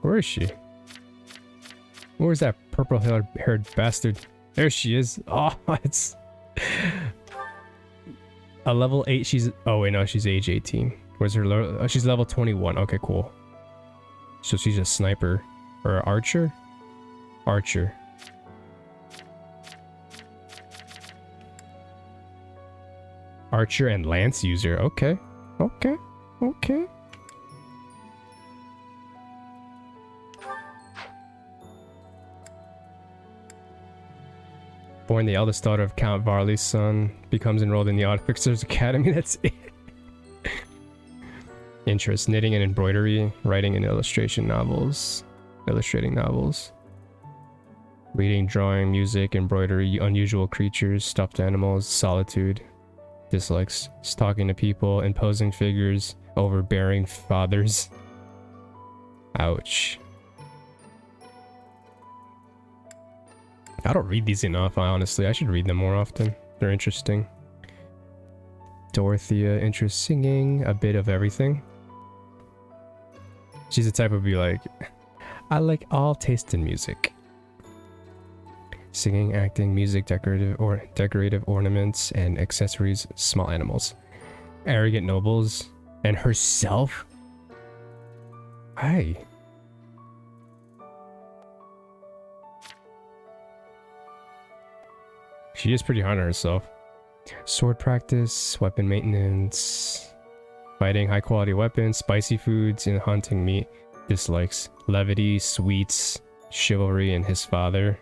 Where is she? Where's that purple-haired bastard? There she is. Oh, it's a level 8. She's oh wait, no, she's age 18. Where's her level? She's level 21. Okay, cool. So she's a sniper or an archer? Archer. Archer and lance user. Okay. Okay. Okay. Born the eldest daughter of Count Varley's son, becomes enrolled in the Artificer's Academy. That's it. Interest: knitting and embroidery, writing and illustrating novels, reading, drawing, music, embroidery, unusual creatures, stuffed animals, solitude. Dislikes: talking to people, imposing figures, overbearing fathers. Ouch. I don't read these enough, honestly. I should read them more often. They're interesting. Dorothea, interest: singing, a bit of everything. She's the type of be like, I like all taste in music. Singing, acting, music, decorative ornaments and accessories, small animals. Arrogant nobles, and herself. Hey. She is pretty hard on herself. Sword practice, weapon maintenance, fighting high quality weapons, spicy foods, and hunting meat. Dislikes: levity, sweets, chivalry, and his father.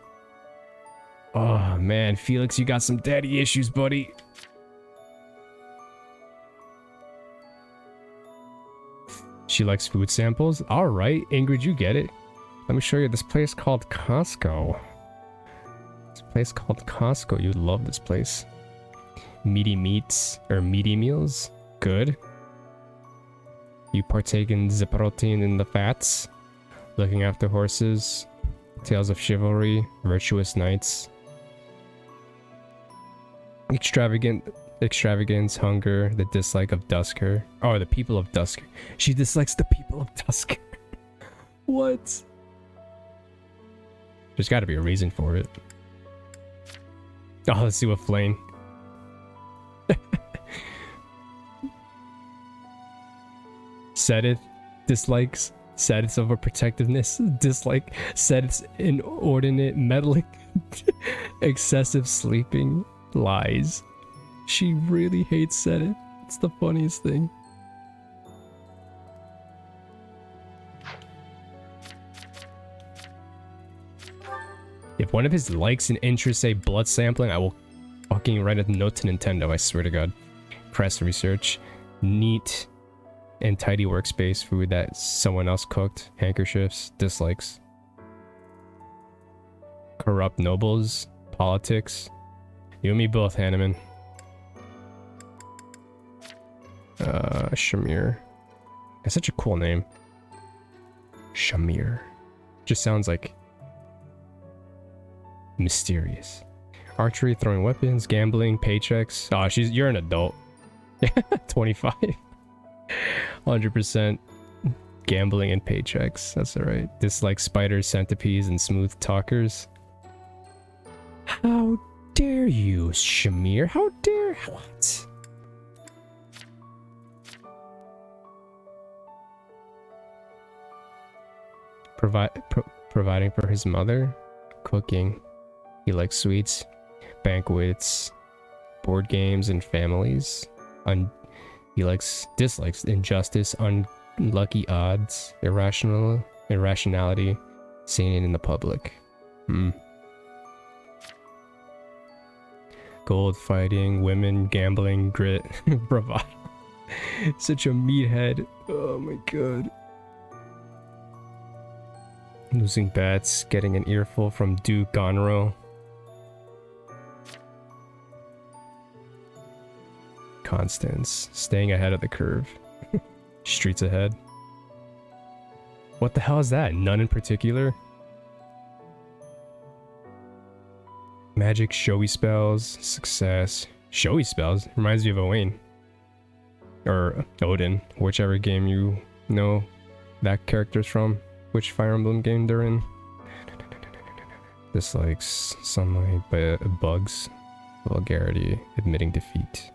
Oh man, Felix, you got some daddy issues, buddy. She likes food samples. All right, Ingrid, you get it. Let me show you this place called Costco. You'd love this place. Meaty meats or meaty meals. Good. You partake in the protein and the fats. Looking after horses. Tales of chivalry. Virtuous knights. Extravagance, hunger, the dislike of Dusker. Oh, the people of Dusker. She dislikes the people of Dusker. What? There's got to be a reason for it. Oh, let's see what Flayn. Sedith dislikes Sedith's overprotectiveness. Dislike Sedith's inordinate meddling. Excessive sleeping. Lies. She really hates Sedith. It's the funniest thing. If one of his likes and interests say blood sampling, I will fucking write a note to Nintendo, I swear to God. Press research. Neat and tidy workspace. Food that someone else cooked. Handkerchiefs. Dislikes. Corrupt nobles. Politics. You and me both, Hanneman. Shamir. That's such a cool name. Shamir. Just sounds like mysterious. Archery, throwing weapons, gambling, paychecks. Oh, you're an adult. 25. 100% gambling and paychecks. That's alright. Dislike spiders, centipedes, and smooth talkers. How dare you, Shamir? How dare... What? Providing for his mother. Cooking. He likes sweets, banquets, board games, and families. He dislikes injustice, unlucky odds, irrationality, singing in the public. Gold, fighting, women, gambling, grit, bravado. Such a meathead. Oh my god. Losing bets, getting an earful from Duke Gonro. Constance, staying ahead of the curve. Streets ahead. What the hell is that? None in particular? Magic, showy spells, success. Showy spells? Reminds me of Owain. Or Odin, whichever game you know that character's from. which Fire Emblem game they're in. Dislikes sunlight, bugs, vulgarity, admitting defeat.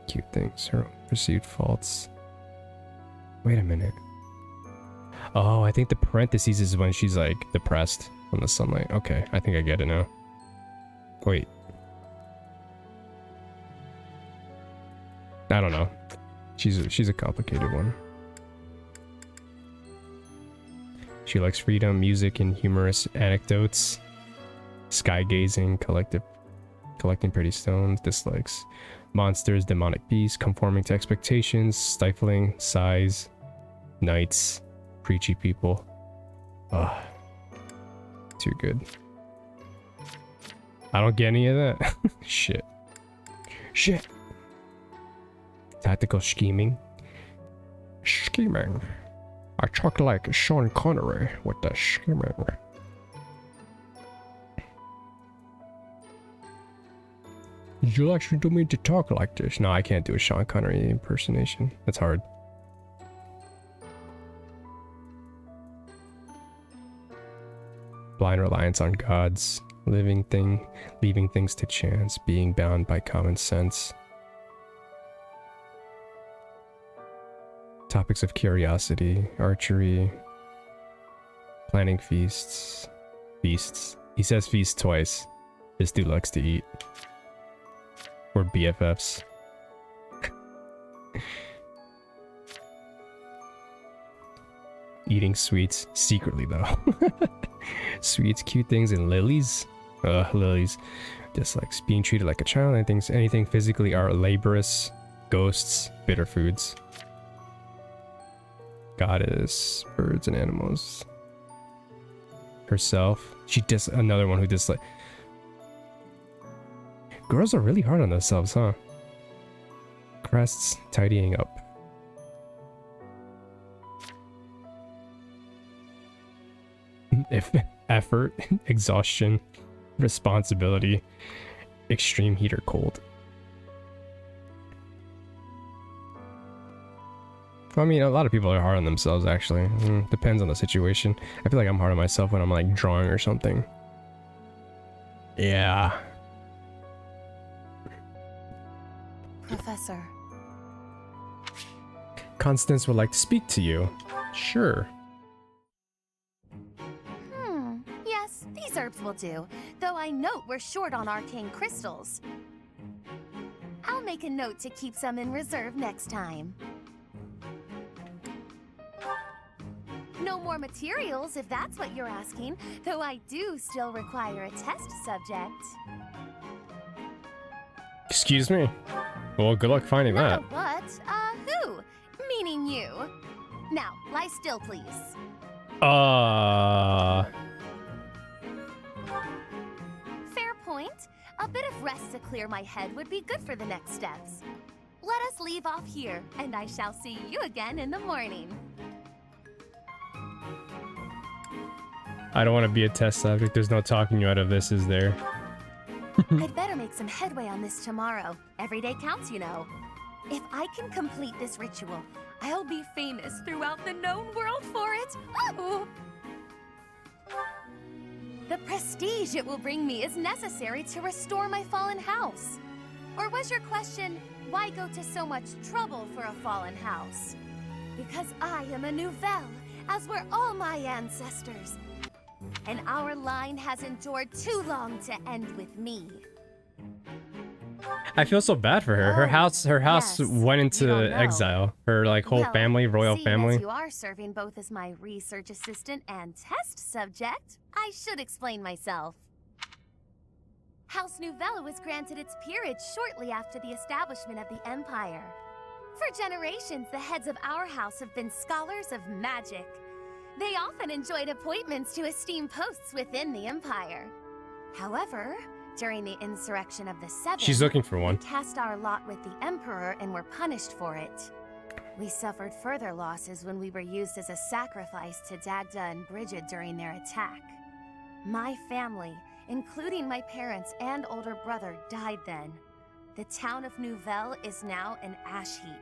Cute things, her own perceived faults. Wait a minute. Oh, I think the parentheses is when she's like depressed from the sunlight. Okay, I think I get it now. Wait. I don't know. She's a complicated one. She likes freedom, music, and humorous anecdotes. Sky gazing, collecting pretty stones. Dislikes monsters, demonic beasts, conforming to expectations, stifling, size, knights, preachy people. Ugh. Too good. I don't get any of that. Shit. Shit. Tactical scheming. Scheming. I talk like Sean Connery with the scheming. Did you actually do me to talk like this? No, I can't do a Sean Connery impersonation. That's hard. Blind reliance on gods. Leaving things to chance. Being bound by common sense. Topics of curiosity. Archery. Planning feasts. Feasts. He says feast twice. This dude likes to eat. We're BFFs. Eating sweets. Secretly, though. Sweets, cute things, and lilies. Lilies. Dislikes being treated like a child. Anything physically are laborious. Ghosts. Bitter foods. Goddess. Birds and animals. Herself. Another one who dislikes. Girls are really hard on themselves, huh? Crests, tidying up. If effort, exhaustion, responsibility, extreme heat or cold. I mean, a lot of people are hard on themselves, actually. Depends on the situation. I feel like I'm hard on myself when I'm like drawing or something. Yeah. Professor. Constance would like to speak to you. Sure. Yes, these herbs will do, though I note we're short on arcane crystals. I'll make a note to keep some in reserve next time. No more materials, if that's what you're asking, though I do still require a test subject. Excuse me? Well, good luck finding that. What? Who? Meaning you. Now, lie still, please. Fair point. A bit of rest to clear my head would be good for the next steps. Let us leave off here, and I shall see you again in the morning. I don't want to be a test subject. There's no talking you out of this, is there? I'd better make some headway on this tomorrow. Every day counts, you know. If I can complete this ritual, I'll be famous throughout the known world for it. Oh! The prestige it will bring me is necessary to restore my fallen house. Or was your question, why go to so much trouble for a fallen house? Because I am a nouvelle, as were all my ancestors. And our line has endured too long to end with me. I feel so bad for her. Her house Yes, went into exile. Her whole Well, family, royal seeing family. As you are serving both as my research assistant and test subject, I should explain myself. House Nouvelle was granted its peerage shortly after the establishment of the Empire. For generations, the heads of our house have been scholars of magic. They often enjoyed appointments to esteemed posts within the Empire. However, during the insurrection of the Seven, She's looking for one. we cast our lot with the Emperor and were punished for it. We suffered further losses when we were used as a sacrifice to Dagda and Brigid during their attack. My family, including my parents and older brother, died then. The town of Nouvelle is now an ash heap.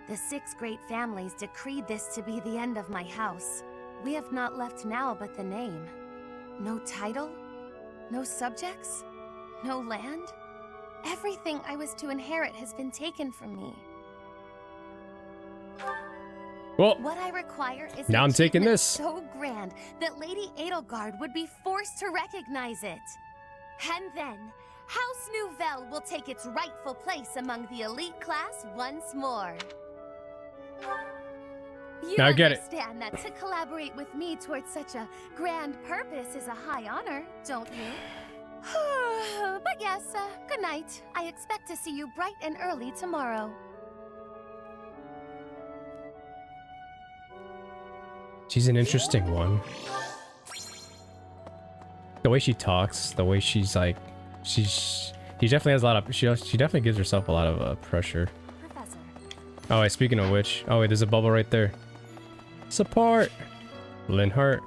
The 6 great families decreed this to be the end of my house. We have not left now but the name. No title, no subjects, no land. Everything I was to inherit has been taken from me. Well, What I require is now an I'm taking achievement this. so grand that Lady Edelgard would be forced to recognize it. And then, House Nouvelle will take its rightful place among the elite class once more. You Now I get it. understand that to collaborate with me towards such a grand purpose is a high honor, don't you? But yes, good night. I expect to see you bright and early tomorrow. She's an interesting one. The way she talks, the way she's like, she definitely has a lot of, she definitely gives herself a lot of pressure. Professor. Oh wait, speaking of which, oh wait, there's a bubble right there. Support! Linhardt.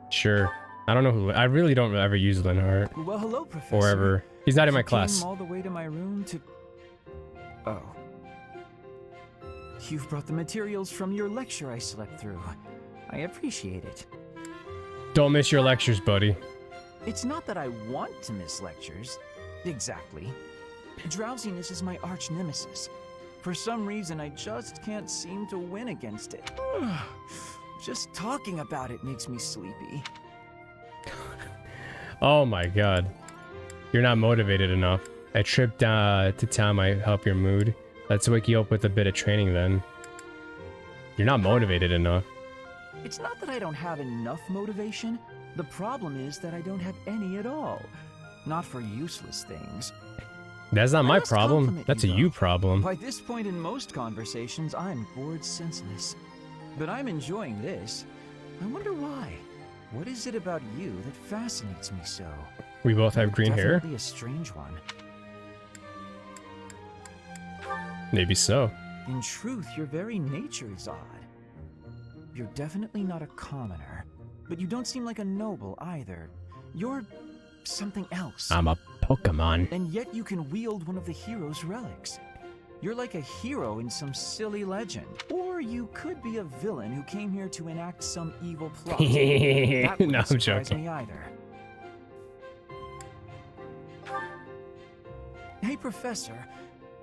Sure. I don't know who, I really don't ever use Linhardt. Well, hello, Professor. Or ever. He's not in my You came class. all the way to my room to... Oh. You've brought the materials from your lecture I slept through. I appreciate it. Don't miss your lectures, buddy. It's not that I want to miss lectures. Exactly. Drowsiness is my arch nemesis. For some reason, I just can't seem to win against it. Just talking about it makes me sleepy. Oh my god. You're not motivated enough. A trip to town might help your mood. Let's wake you up with a bit of training then. You're not motivated enough. It's not that I don't have enough motivation. The problem is that I don't have any at all. Not for useless things. That's not my must problem. compliment That's a you, you though. problem. By this point in most conversations, I'm bored senseless. But I'm enjoying this. I wonder why. What is it about you that fascinates me so? We both have green hair. Definitely a strange one. Maybe so. In truth, your very nature is odd. You're definitely not a commoner, but you don't seem like a noble either. You're something else. I'm a Pokemon. And yet you can wield one of the hero's relics. You're like a hero in some silly legend. Or you could be a villain who came here to enact some evil plot. That wouldn't No, I'm surprise joking. me either. Hey, Professor,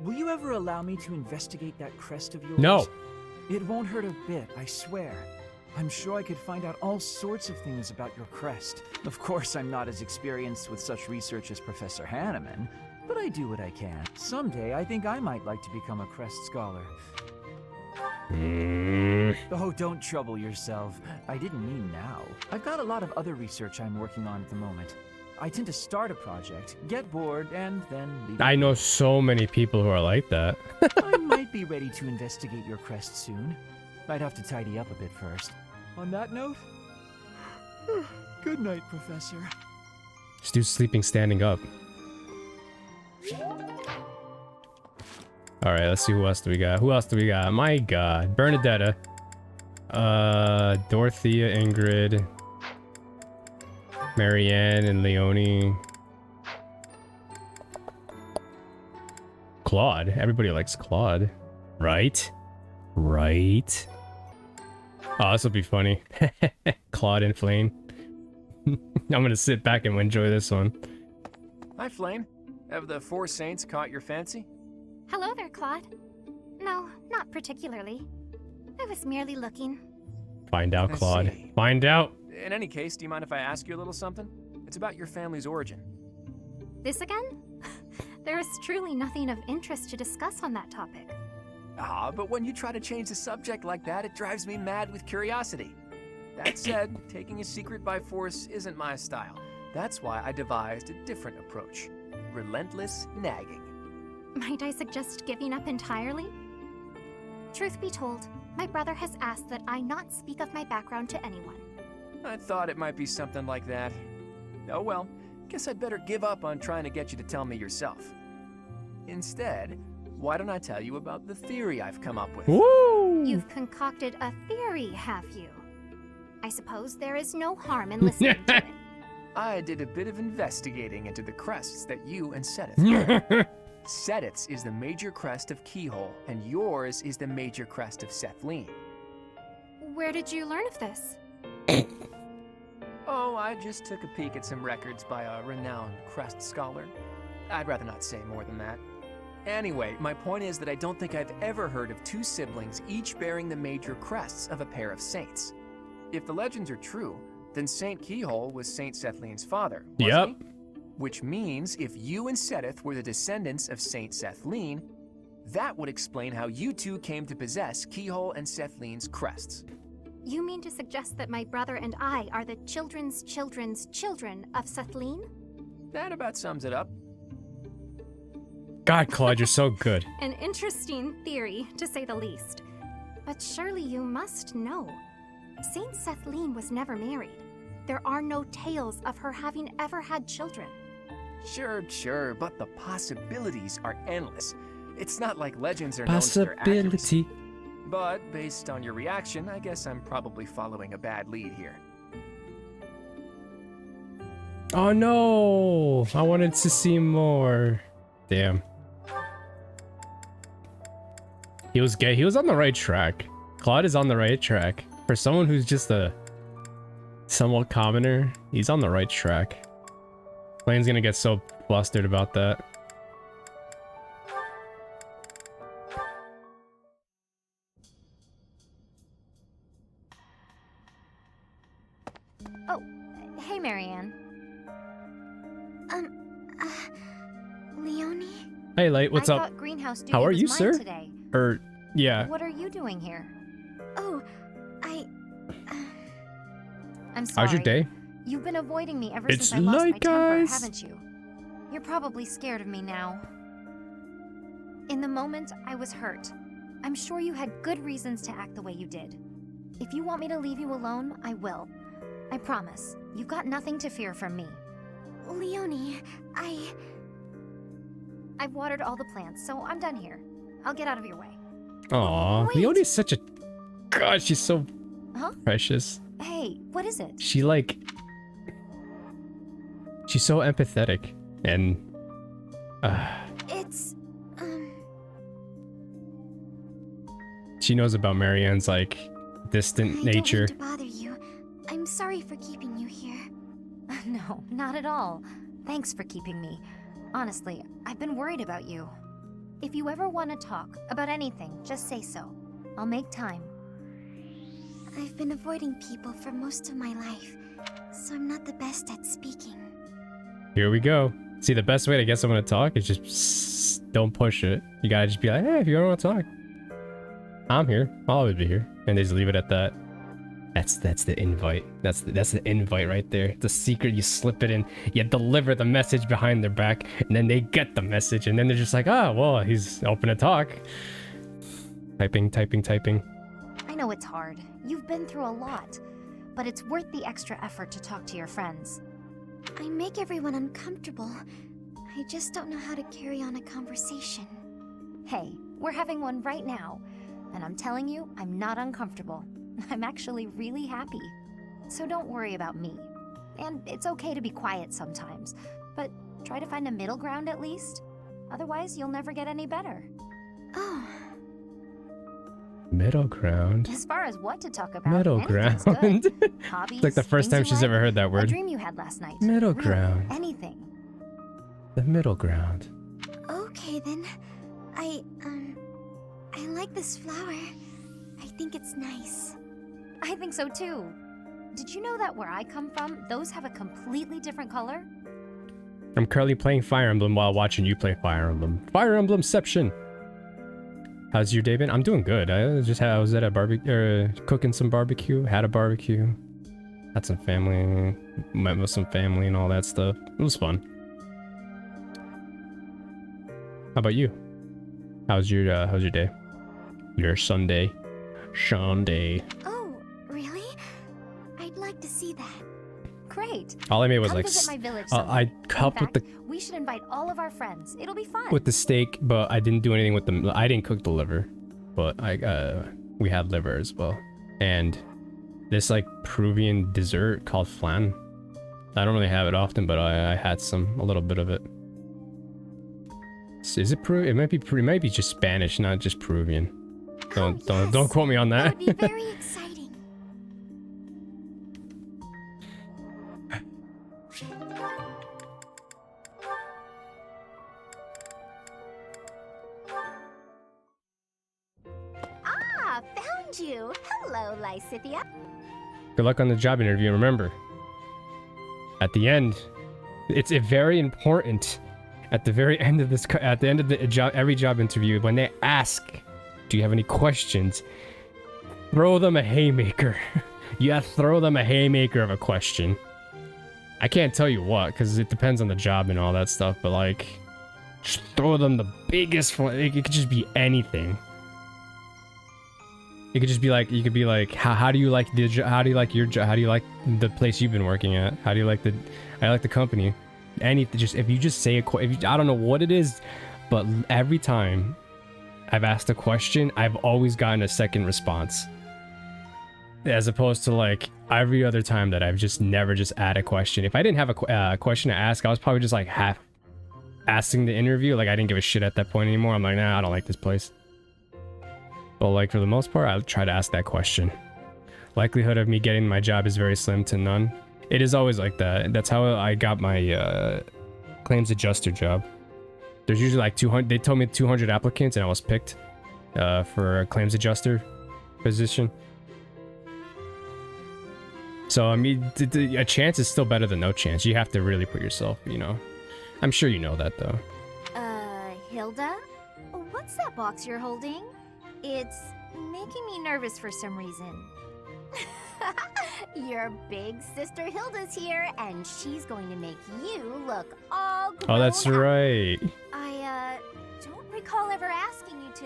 will you ever allow me to investigate that crest of yours? No. It won't hurt a bit, I swear. I'm sure I could find out all sorts of things about your crest. Of course, I'm not as experienced with such research as Professor Hanneman, but I do what I can. Someday, I think I might like to become a crest scholar. Oh, don't trouble yourself. I didn't mean now. I've got a lot of other research I'm working on at the moment. I tend to start a project, get bored, and then leave it. I know so many people who are like that. I might be ready to investigate your crest soon. I'd have to tidy up a bit first. On that note, good night, Professor. This dude's sleeping standing up. Alright, let's see who else do we got. Who else do we got? My god. Bernadetta. Dorothea, Ingrid. Marianne and Leonie. Claude. Everybody likes Claude. Right? Right? Oh, this will be funny. Claude and Flayn. I'm gonna sit back and enjoy this one. Hi, Flayn. Have the Four Saints caught your fancy? Hello there, Claude. No, not particularly. I was merely looking. Find out, I Claude. see. Find out. In any case, do you mind if I ask you a little something? It's about your family's origin. This again? There is truly nothing of interest to discuss on that topic. Ah, but when you try to change the subject like that, it drives me mad with curiosity. That said, taking a secret by force isn't my style. That's why I devised a different approach. Relentless nagging. Might I suggest giving up entirely? Truth be told, my brother has asked that I not speak of my background to anyone. I thought it might be something like that. Oh well, guess I'd better give up on trying to get you to tell me yourself. Instead, why don't I tell you about the theory I've come up with? Woo! You've concocted a theory, have you? I suppose there is no harm in listening to it. I did a bit of investigating into the crests that you and Seth. Seteth's is the major crest of Keyhole, and yours is the major crest of Sethlene. Where did you learn of this? Oh, I just took a peek at some records by a renowned crest scholar. I'd rather not say more than that. Anyway, my point is that I don't think I've ever heard of two siblings each bearing the major crests of a pair of saints. If the legends are true, then Saint Keyhole was Saint Sethlene's father, wasn't he? Which means if you and Seteth were the descendants of Saint Sethlene, that would explain how you two came to possess Keyhole and Sethlene's crests. You mean to suggest that my brother and I are the children's children's children of Sethlene? That about sums it up. God, Claude, you're so good. An interesting theory, to say the least. But surely you must know. Saint Sethlene was never married. There are no tales of her having ever had children. Sure, but the possibilities are endless. It's not like legends are known for their accuracy. Possibility. But based on your reaction, I guess I'm probably following a bad lead here. Oh no! I wanted to see more. Damn. He was gay. He was on the right track. Claude is on the right track. For someone who's just a somewhat commoner, he's on the right track. Flayn's gonna get so flustered about that. Oh, hey, Marianne. Leonie? Hey, Light, what's I up? thought greenhouse duty How are was you, mine sir? Today. Yeah. What are you doing here? Oh, I'm sorry. How's your day? You've been avoiding me ever It's since I lost my Light, temper, guys. haven't you? You're probably scared of me now. In the moment, I was hurt. I'm sure you had good reasons to act the way you did. If you want me to leave you alone, I will. I promise. You've got nothing to fear from me. Leonie, I've watered all the plants, so I'm done here. I'll get out of your way. Aw, Wait. Leonie's such a... God, she's so Huh? precious. Hey, what is it? She like... She's so empathetic. And... it's, she knows about Marianne's like distant nature. I don't mean to bother you. I'm sorry for keeping you here. No, not at all. Thanks for keeping me. Honestly, I've been worried about you. If you ever want to talk about anything, just say so. I'll make time. I've been avoiding people for most of my life, so I'm not the best at speaking. Here we go. See, the best way to get someone to talk is just don't push it. You gotta just be like, hey, if you ever want to talk, I'm here. I'll always be here. And they just leave it at that. That's the invite. That's the invite right there. The secret, you slip it in, you deliver the message behind their back, and then they get the message, and then they're just like, oh, well, he's open to talk. Typing. I know it's hard. You've been through a lot. But it's worth the extra effort to talk to your friends. I make everyone uncomfortable. I just don't know how to carry on a conversation. Hey, we're having one right now. And I'm telling you, I'm not uncomfortable. I'm actually really happy. So don't worry about me. And it's okay to be quiet sometimes. But try to find a middle ground at least. Otherwise, you'll never get any better. Oh, Middle ground. As far as what to talk about, Middle anything's ground. good. Hobbies, It's like the first things time you she's like, ever heard that a word. dream you had last night. Middle Really, ground. anything. The middle ground. okay then. I like this flower. I think it's nice. I think so too. Did you know that where I come from, those have a completely different color? I'm currently playing Fire Emblem while watching you play Fire Emblem. Fire Emblemception! How's your day been? I'm doing good. I was at a barbecue, cooking some barbecue, had a barbecue. Had some family, met with some family and all that stuff. It was fun. How about you? How's your day? Your Sunday? Oh, really? I'd like to see that. Great. All I made was Come like visit my village I someday. helped In with the fact, we should invite all of our friends. It'll be fun. with the steak, but I didn't do anything with the. I didn't cook the liver, but we had liver as well, and this like Peruvian dessert called flan. I don't really have it often, but I had a little bit of it. Is it Peru? It might be just Spanish, not just Peruvian. Don't quote me on That that. would be very exciting. Ah, found you. Hello, Lysithea. Good luck on the job interview. Remember, at the end, it's very important. At the very end of every job interview, when they ask, "Do you have any questions?" Throw them a haymaker. Yeah, throw them a haymaker of a question. I can't tell you what, because it depends on the job and all that stuff. But like, just throw them the biggest one. It could just be anything. It could just be like, you could be like, how do you like the how do you like your job? How do you like the place you've been working at? How do you like the company? Anything, just if you just say I don't know what it is, but every time I've asked a question, I've always gotten a second response, as opposed to like every other time that I've just never just add a question. If I didn't have a question to ask, I was probably just like half asking the interview, like I didn't give a shit at that point anymore. I'm like, nah, I don't like this place. But like for the most part, I'll try to ask that question. Likelihood of me getting my job is very slim to none. It is always like that. That's how I got my claims adjuster job. There's usually like 200. They told me 200 applicants, and I was picked for a claims adjuster position. So I mean, a chance is still better than no chance. You have to really put yourself, you know. I'm sure you know that though. Hilda? What's that box you're holding? It's making me nervous for some reason. Your big sister Hilda's here, and she's going to make you look all grown Oh, that's up. right. I, don't recall ever asking you to...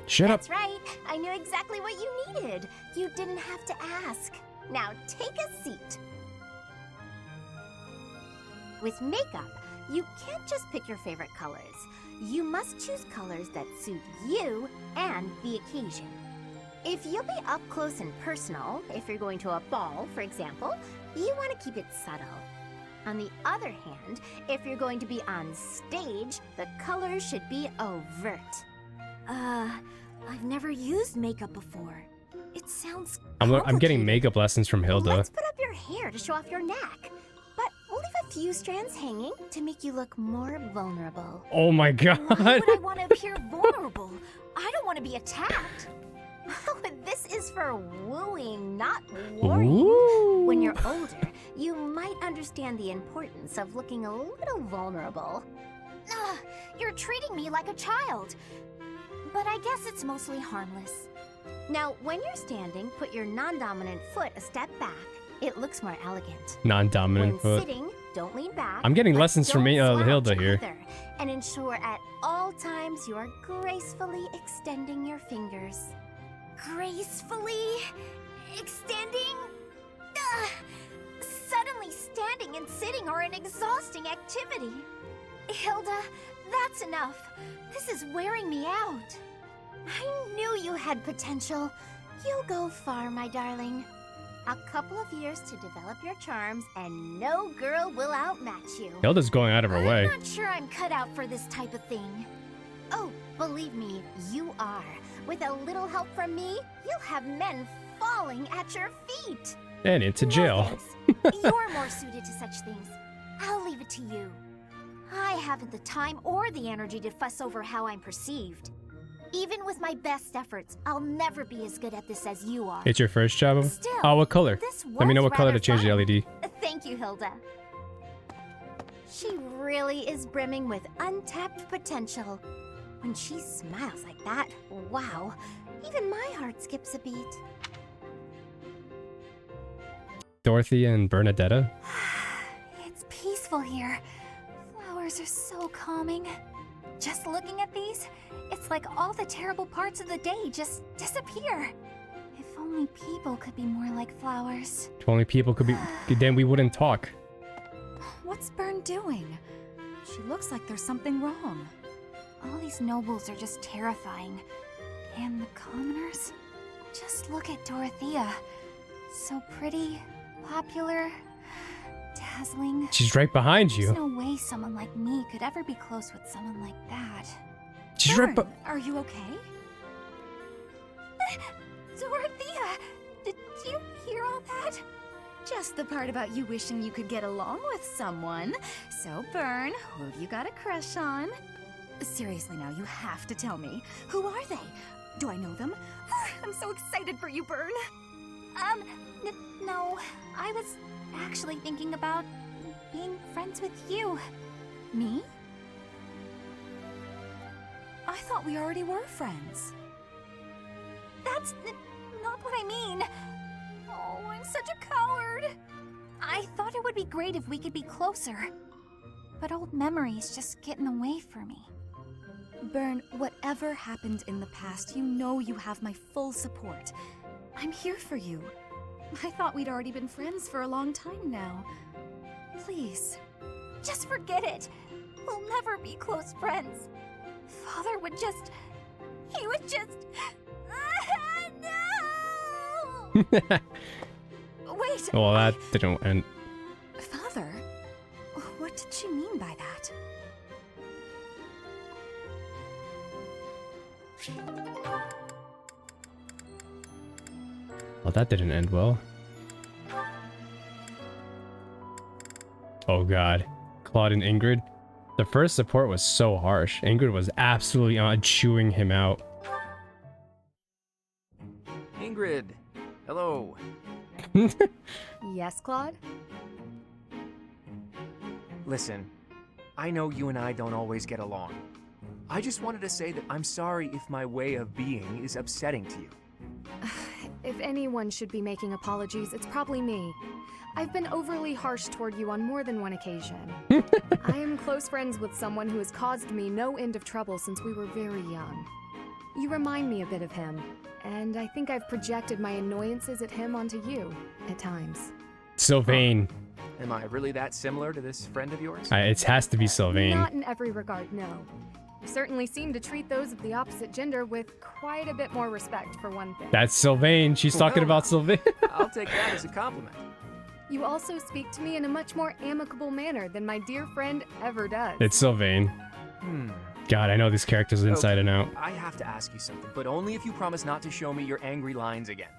Shut up. That's right. I knew exactly what you needed. You didn't have to ask. Now, take a seat. With makeup, you can't just pick your favorite colors. You must choose colors that suit you and the occasion. If you'll be up close and personal, if you're going to a ball, for example, you want to keep it subtle. On the other hand, if you're going to be on stage, the colors should be overt. I've never used makeup before. It sounds I'm getting complicated. makeup lessons from Hilda. Let's put up your hair to show off your neck. But we'll leave a few strands hanging to make you look more vulnerable. Oh my god. Why would I want to appear vulnerable? I don't want to be attacked. This is for wooing, not warring. Ooh. When you're older, you might understand the importance of looking a little vulnerable. Ugh, you're treating me like a child. But I guess it's mostly harmless. Now, when you're standing, put your non-dominant foot a step back. It looks more elegant. Non-dominant When foot. sitting, don't lean back. I'm getting but lessons from don't slouch Hilda here. either. And ensure at all times you are gracefully extending your fingers. Gracefully extending? Ugh. Suddenly standing and sitting are an exhausting activity. Hilda, that's enough. This is wearing me out. I knew you had potential. You'll go far, my darling. A couple of years to develop your charms, and no girl will outmatch you. Hilda's going out of her way. I'm not sure I'm cut out for this type of thing. Oh, believe me, you are. With a little help from me, you'll have men falling at your feet. And into No jail. thanks. You're more suited to such things. I'll leave it to you. I haven't the time or the energy to fuss over how I'm perceived. Even with my best efforts, I'll never be as good at this as you are. It's your first job? Still, Oh, what color? this Let me know was what color rather to change fun. the LED. Thank you, Hilda. She really is brimming with untapped potential. When she smiles like that, wow, even my heart skips a beat. Dorothea and Bernadetta? It's peaceful here. Flowers are so calming. Just looking at these, it's like all the terrible parts of the day just disappear. If only people could be more like flowers. If only people could be, then we wouldn't talk. What's Bern doing? She looks like there's something wrong. All these nobles are just terrifying. And the commoners? Just look at Dorothea. So pretty, popular, dazzling. She's right behind There's you. no way someone like me could ever be close with someone like that. She's right Bern, are you okay? Dorothea! Did you hear all that? Just the part about you wishing you could get along with someone. So, Bern, who have you got a crush on? Seriously now, you have to tell me. Who are they? Do I know them? I'm so excited for you, Bern. No. I was actually thinking about being friends with you. Me? I thought we already were friends. That's not what I mean. Oh, I'm such a coward. I thought it would be great if we could be closer. But old memories just get in the way for me. Bern, whatever happened in the past, you know you have my full support. I'm here for you. I thought we'd already been friends for a long time now. Please, just forget it. We'll never be close friends. Father would just... He would just... No! Wait. Well, that didn't end. Father? What did she mean by that? Well, that didn't end well. Oh god. Claude and Ingrid. The first support was so harsh. Ingrid was absolutely on chewing him out. Ingrid, hello. Yes, Claude? Listen, I know you and I don't always get along. I just wanted to say that I'm sorry if my way of being is upsetting to you. If anyone should be making apologies, it's probably me. I've been overly harsh toward you on more than one occasion. I am close friends with someone who has caused me no end of trouble since we were very young. You remind me a bit of him, and I think I've projected my annoyances at him onto you, at times. Sylvain. Am I really that similar to this friend of yours? It has to be Sylvain. Not in every regard, no. You certainly seem to treat those of the opposite gender with quite a bit more respect, for one thing. That's Sylvain. She's talking about Sylvain. I'll take that as a compliment. You also speak to me in a much more amicable manner than my dear friend ever does. It's Sylvain. God, I know these characters inside and out. I have to ask you something, but only if you promise not to show me your angry lines again.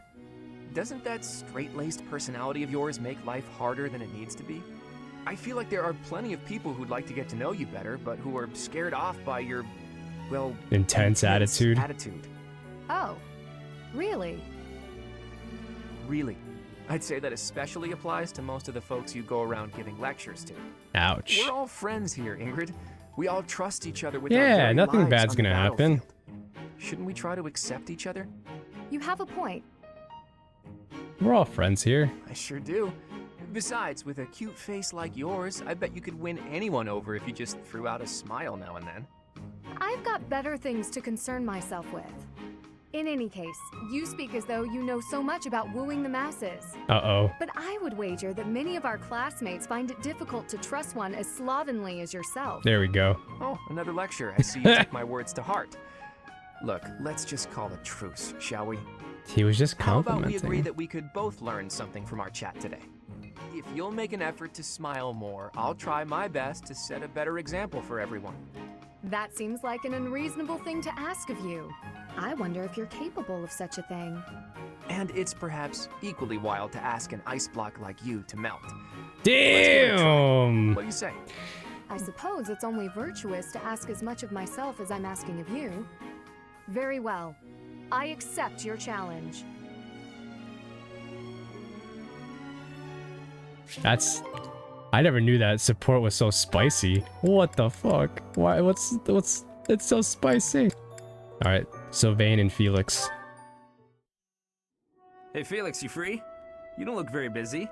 Doesn't that straight-laced personality of yours make life harder than it needs to be? I feel like there are plenty of people who'd like to get to know you better, but who are scared off by your, well... Intense attitude. Oh, really? Really. I'd say that especially applies to most of the folks you go around giving lectures to. Ouch. We're all friends here, Ingrid. We all trust each other with our Yeah, very nothing lives bad's on the gonna happen. battlefield. Shouldn't we try to accept each other? You have a point. We're all friends here. I sure do. Besides, with a cute face like yours, I bet you could win anyone over if you just threw out a smile now and then. I've got better things to concern myself with. In any case, you speak as though you know so much about wooing the masses. Uh-oh. But I would wager that many of our classmates find it difficult to trust one as slovenly as yourself. There we go. Oh, another lecture. I see you took my words to heart. Look, let's just call a truce, shall we? He was just How about we complimenting. agree that we could both learn something from our chat today? If you'll make an effort to smile more, I'll try my best to set a better example for everyone. That seems like an unreasonable thing to ask of you. I wonder if you're capable of such a thing. And it's perhaps equally wild to ask an ice block like you to melt. Damn! What do you say? I suppose it's only virtuous to ask as much of myself as I'm asking of you. Very well. I accept your challenge. I never knew that support was so spicy. What the fuck? Why? It's so spicy. All right, Sylvain and Felix. Hey Felix, you free? You don't look very busy.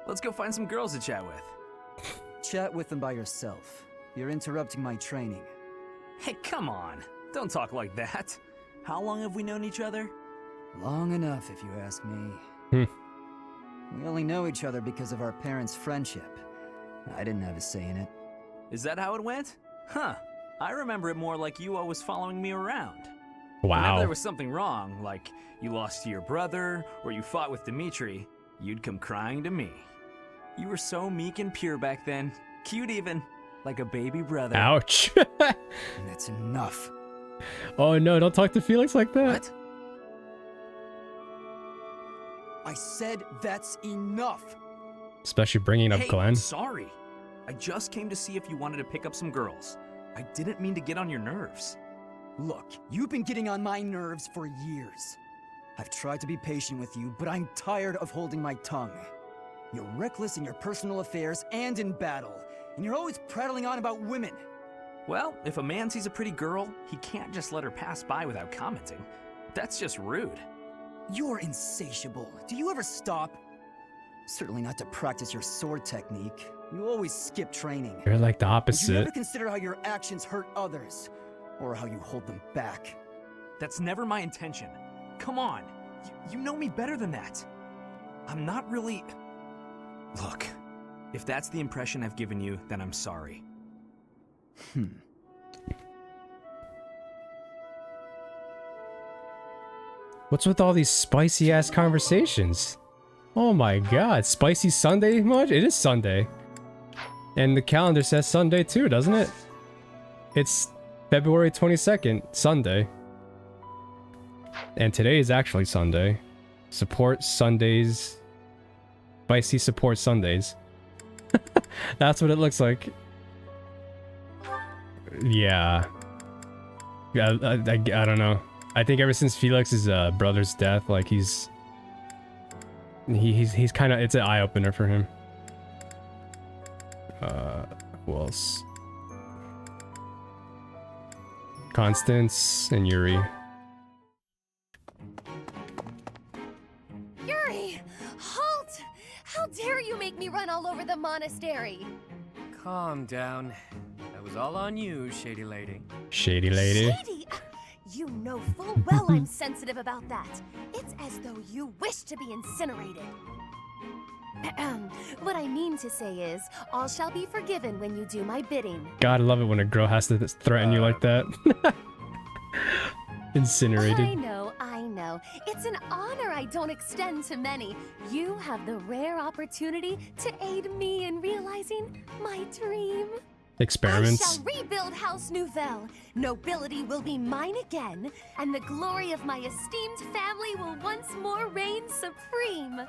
Let's go find some girls to chat with. Chat with them by yourself. You're interrupting my training. Hey, come on. Don't talk like that. How long have we known each other? Long enough, if you ask me. We only know each other because of our parents' friendship. I didn't have a say in it. Is that how it went? Huh. I remember it more like you always following me around. Whenever Wow. there was something wrong, like you lost to your brother, or you fought with Dimitri, you'd come crying to me. You were so meek and pure back then. Cute even. Like a baby brother. Ouch. That's enough. Oh no, don't talk to Felix like that. What? I said that's enough. Especially bringing up Hey, Glenn. sorry. I just came to see if you wanted to pick up some girls. I didn't mean to get on your nerves. Look, you've been getting on my nerves for years. I've tried to be patient with you, but I'm tired of holding my tongue. You're reckless in your personal affairs and in battle, and you're always prattling on about women. Well, if a man sees a pretty girl, he can't just let her pass by without commenting. That's just rude. You're insatiable. Do you ever stop? Certainly not to practice your sword technique. You always skip training. You're like the Would you opposite. never consider how your actions hurt others, or how you hold them back? That's never my intention. Come on. You know me better than that. I'm not really... Look, if that's the impression I've given you, then I'm sorry. What's with all these spicy ass conversations? Oh my god, spicy Sunday much? It is Sunday. And the calendar says Sunday too, doesn't it? It's February 22nd, Sunday. And today is actually Sunday. Support Sundays. Spicy support Sundays. That's what it looks like. Yeah. I don't know. I think ever since Felix's brother's death, like he's kind of, it's an eye-opener for him. Who else? Constance and Yuri. Yuri! Halt! How dare you make me run all over the monastery? Calm down. That was all on you, shady lady. Shady lady. Shady! You know full well I'm sensitive about that. It's as though you wish to be incinerated. What I mean to say is, all shall be forgiven when you do my bidding. God, I love it when a girl has to threaten you like that. Incinerated. I know. It's an honor I don't extend to many. You have the rare opportunity to aid me in realizing my dream. Experiments. I shall rebuild House Nouvelle. Nobility will be mine again, and the glory of my esteemed family will once more reign supreme.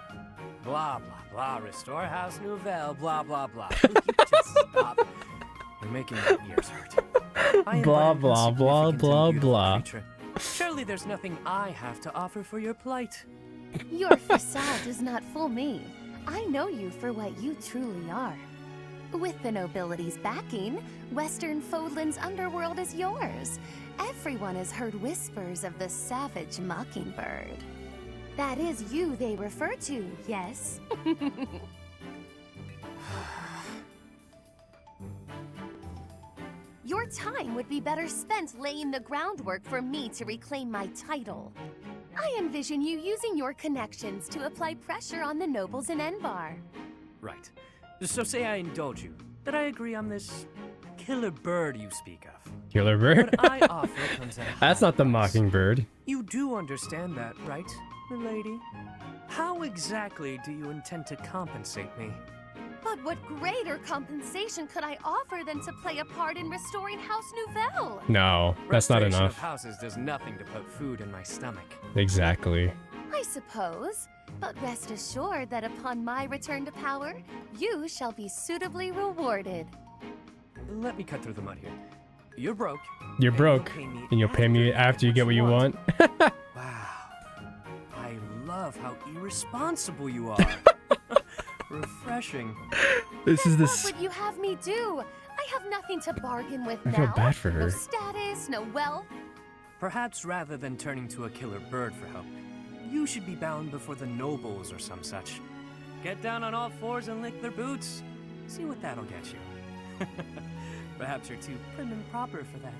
Blah, blah, blah. Restore House Nouvelle. Blah, blah, blah. Will you just stop? You're making my ears hurt. I am Blah, but an blah, blah, insignificant blah, and beautiful blah. creature. Surely there's nothing I have to offer for your plight. Your facade does not fool me. I know you for what you truly are. With the nobility's backing, Western Fodlan's underworld is yours. Everyone has heard whispers of the savage mockingbird. That is you they refer to, yes? Your time would be better spent laying the groundwork for me to reclaim my title. I envision you using your connections to apply pressure on the nobles in Enbar. Right. So say I indulge you, that I agree on this killer bird you speak of. Killer bird? What I offer comes at a That's high not the price. mockingbird. You do understand that, right, milady? How exactly do you intend to compensate me? But what greater compensation could I offer than to play a part in restoring House Nouvelle? No, that's not Restoration enough. of houses does nothing to put food in my stomach. Exactly. I suppose. But rest assured that upon my return to power, you shall be suitably rewarded. Let me cut through the mud here. You're broke. You're and broke, and you'll pay me after you get what you want. Wow. I love how irresponsible you are. Refreshing. This is What this. would you have me do? I have nothing to bargain with I now. feel bad for No her. status, no wealth. Perhaps rather than turning to a killer bird for help, you should be bound before the nobles or some such. Get down on all fours and lick their boots. See what that'll get you. Perhaps you're too prim and proper for that.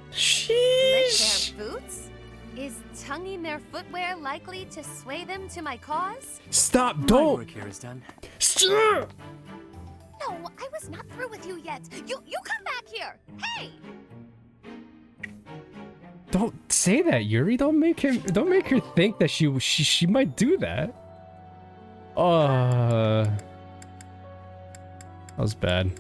Lick Sheesh. their boots? Is tonguing their footwear likely to sway them to my cause? Stop! My Don't. work here is done. Stop. No, I was not through with you yet. You come back here. Hey! Don't say that, Yuri. Don't make her think that she might do that. That was bad.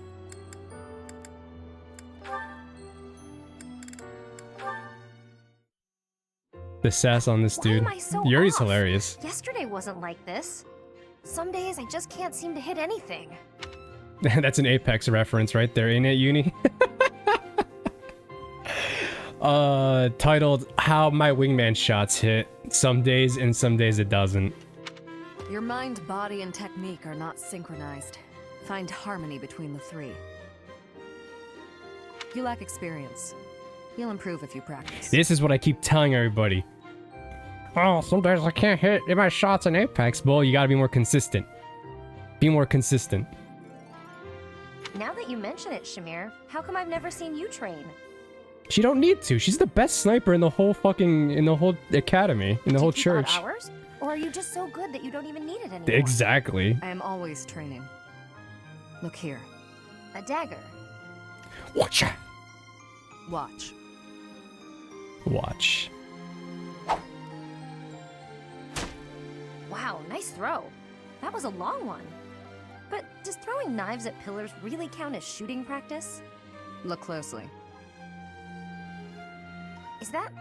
The sass on this Why dude. am I so Yuri's off? hilarious. Yesterday wasn't like this. Some days I just can't seem to hit anything. That's an Apex reference right there, ain't it, Uni? Titled How My Wingman Shots Hit. Some days and some days it doesn't. Your mind, body, and technique are not synchronized. Find harmony between the three. You lack experience. You'll improve if you practice. This is what I keep telling everybody. Oh, some days I can't hit my shots in Apex. Well, you gotta be more consistent. Be more consistent. Now that you mention it, Shamir, how come I've never seen you train? She don't need to. She's the best sniper in the whole academy, in the whole Do you keep odd church. hours? Or are you just so good that you don't even need it anymore? Exactly. I am always training. Look here. A dagger. Watch. Watch. Watch. Wow, nice throw. That was a long one. But does throwing knives at pillars really count as shooting practice? Look closely. Is that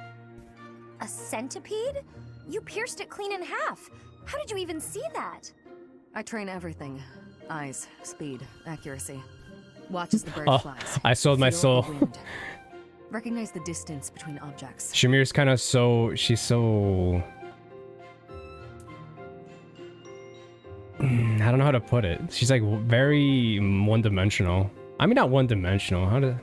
a centipede? You pierced it clean in half. How did you even see that? I train everything. Eyes, speed, accuracy. Watch as the bird Oh, flies. I sold my Feel the soul. wind. Recognize the distance between objects. Shamir's kind of she's so... I don't know how to put it. She's like very one-dimensional. I mean, not one-dimensional. How to...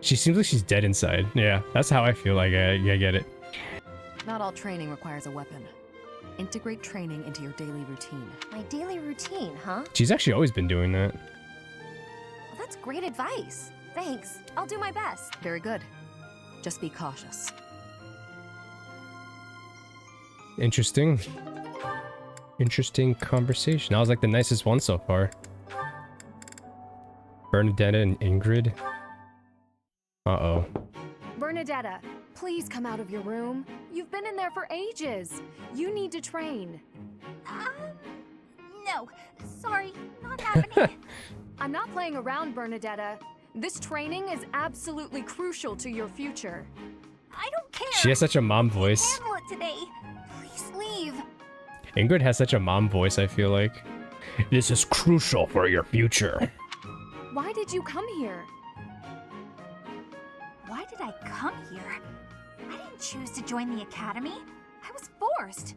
She seems like she's dead inside. Yeah, that's how I feel like I get it. Not all training requires a weapon. Integrate training into your daily routine. My daily routine, huh? She's actually always been doing that. Well, that's great advice. Thanks. I'll do my best. Very good. Just be cautious. Interesting. Interesting conversation. That was like the nicest one so far. Bernadetta and Ingrid. Uh-oh. Bernadetta, please come out of your room. You've been in there for ages. You need to train. No. Sorry, not happening. I'm not playing around, Bernadetta. This training is absolutely crucial to your future. I don't care. She has such a mom voice. Handle it today. Please leave. Ingrid has such a mom voice, I feel like. This is crucial for your future. Why did you come here? Why did I come here? I didn't choose to join the academy. I was forced.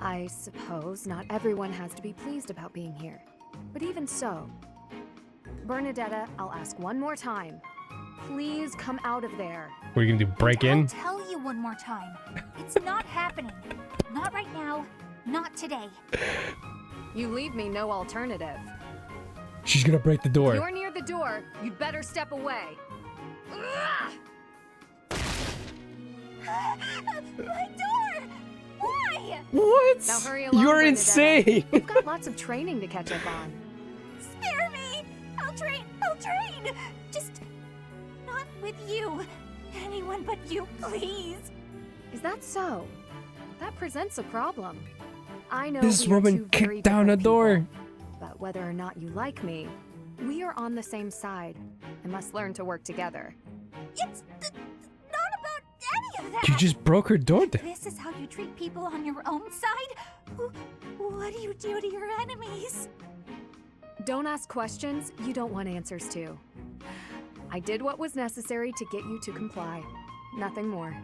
I suppose not everyone has to be pleased about being here. But even so, Bernadetta, I'll ask one more time. Please come out of there. What are you gonna do, break in? I'll tell you one more time. It's not happening. Not right now. Not today. You leave me no alternative. She's gonna break the door. If you're near the door, you'd better step away. My door! Why? What? Now hurry along, You're Bernadetta. insane! You've got lots of training to catch up on. Spare me! I'll train! I'll train! Just not with you. Anyone but you, please. Is that so? That presents a problem. I know This we are woman two very kicked down a different door. people, but whether or not you like me, we are on the same side and must learn to work together. It's not about any of that. You just broke her door down. This is how you treat people on your own side? What do you do to your enemies? Don't ask questions you don't want answers to. I did what was necessary to get you to comply. Nothing more.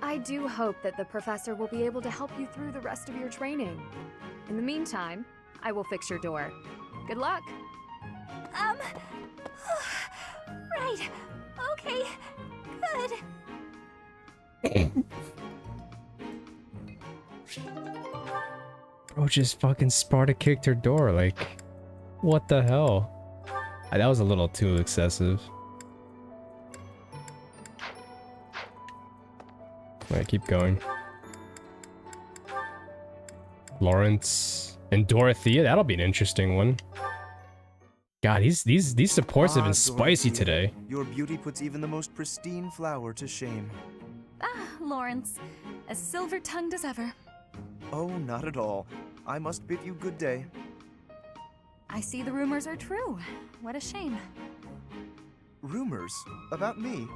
I do hope that the professor will be able to help you through the rest of your training. In the meantime, I will fix your door. Good luck. Right. Okay. Good. Bro just fucking Sparta kicked her door, like, what the hell? That was a little too excessive. Alright, keep going. Lorenz and Dorothea, that'll be an interesting one. God, these supports have been spicy Dorothea, today. Your beauty puts even the most pristine flower to shame. Lawrence, as silver-tongued as ever. Oh, not at all. I must bid you good day. I see the rumors are true. What a shame. Rumors? About me?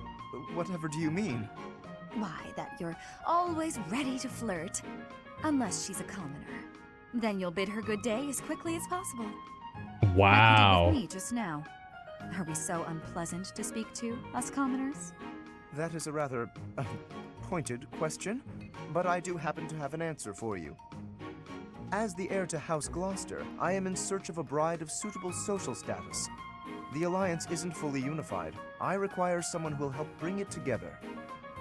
Whatever do you mean? Why, that you're always ready to flirt. Unless she's a commoner. Then you'll bid her good day as quickly as possible. Wow. Like you did with me just now. Are we so unpleasant to speak to, us commoners? That is a rather pointed question, but I do happen to have an answer for you. As the heir to House Gloucester, I am in search of a bride of suitable social status. The alliance isn't fully unified. I require someone who will help bring it together.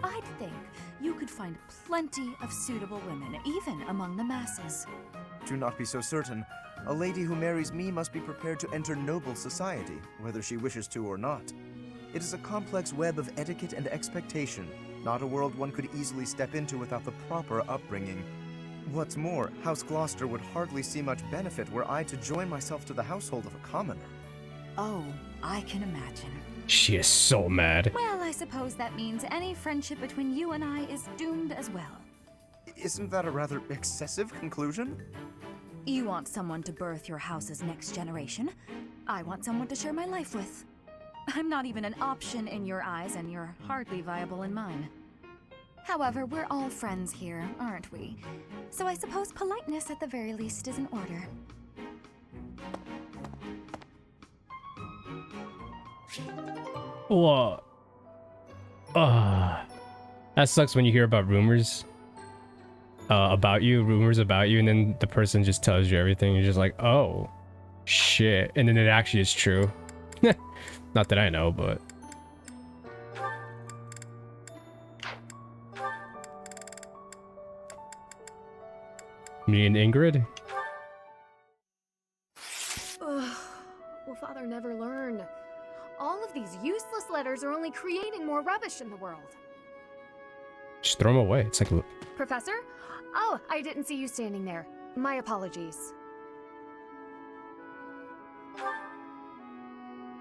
I'd think you could find plenty of suitable women, even among the masses. Do not be so certain. A lady who marries me must be prepared to enter noble society, whether she wishes to or not. It is a complex web of etiquette and expectation, not a world one could easily step into without the proper upbringing. What's more, House Gloucester would hardly see much benefit were I to join myself to the household of a commoner. Oh, I can imagine. She is so mad. Well, I suppose that means any friendship between you and I is doomed as well. Isn't that a rather excessive conclusion? You want someone to birth your house's next generation. I want someone to share my life with. I'm not even an option in your eyes, and you're hardly viable in mine. However, we're all friends here, aren't we? So I suppose politeness at the very least is in order. Whoa. That sucks when you hear about rumors about you, and then the person just tells you everything. You're just like, oh, shit. And then it actually is true. Not that I know, but... Me and Ingrid? Ugh. Will Father never learn? All of these useless letters are only creating more rubbish in the world. Just throw them away. It's like... Professor? Oh, I didn't see you standing there. My apologies.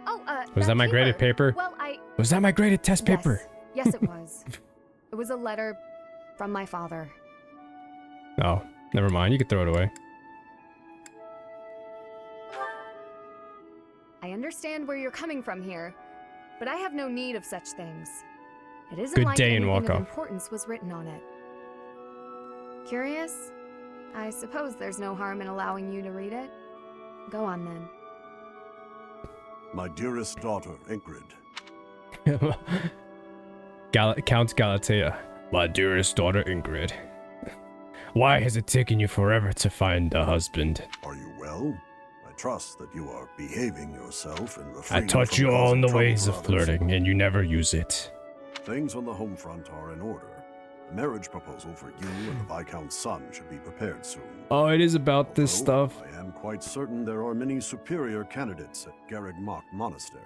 Oh, was that my graded paper? Well, Was that my graded test paper? Yes, it was. It was a letter from my father. Oh, never mind. You could throw it away. I understand where you're coming from here, but I have no need of such things. It isn't Good like day and anything walk of off. importance was written on it. Curious? I suppose there's no harm in allowing you to read it. Go on then. My dearest daughter, Ingrid. Count Galatea. My dearest daughter Ingrid. Why has it taken you forever to find a husband? Are you well? I trust that you are behaving yourself and I refraining taught from you all causing the trouble ways for of others. flirting, and you never use it. Things on the home front are in order. The marriage proposal for you and the Viscount's son should be prepared soon. Oh, it is about this Although stuff. I am quite certain there are many superior candidates at Garreg Mach Monastery.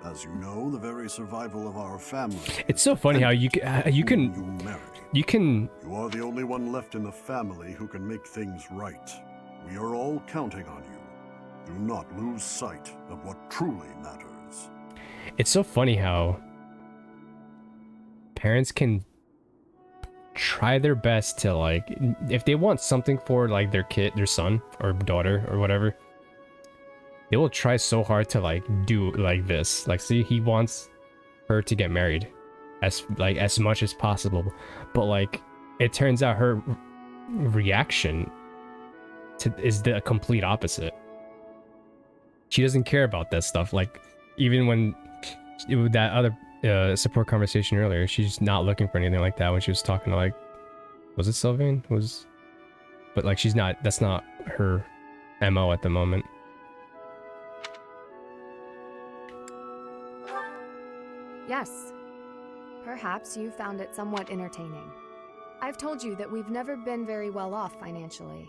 As you know, the very survival of our family. It's so funny how you can. You are the only one left in the family who can make things right. We are all counting on you. Do not lose sight of what truly matters. It's so funny how parents can try their best to, like, if they want something for, like, their kid, their son or daughter or whatever, they will try so hard to, like, do like this. Like, see, he wants her to get married as much as possible, but, like, it turns out her reaction is the complete opposite. She doesn't care about that stuff. Like, even when that other support conversation earlier, she's not looking for anything like that when she was talking to, like, was it Sylvain? But, like, she's not, that's not her MO at the moment. Yes. Perhaps you found it somewhat entertaining. I've told you that we've never been very well off financially.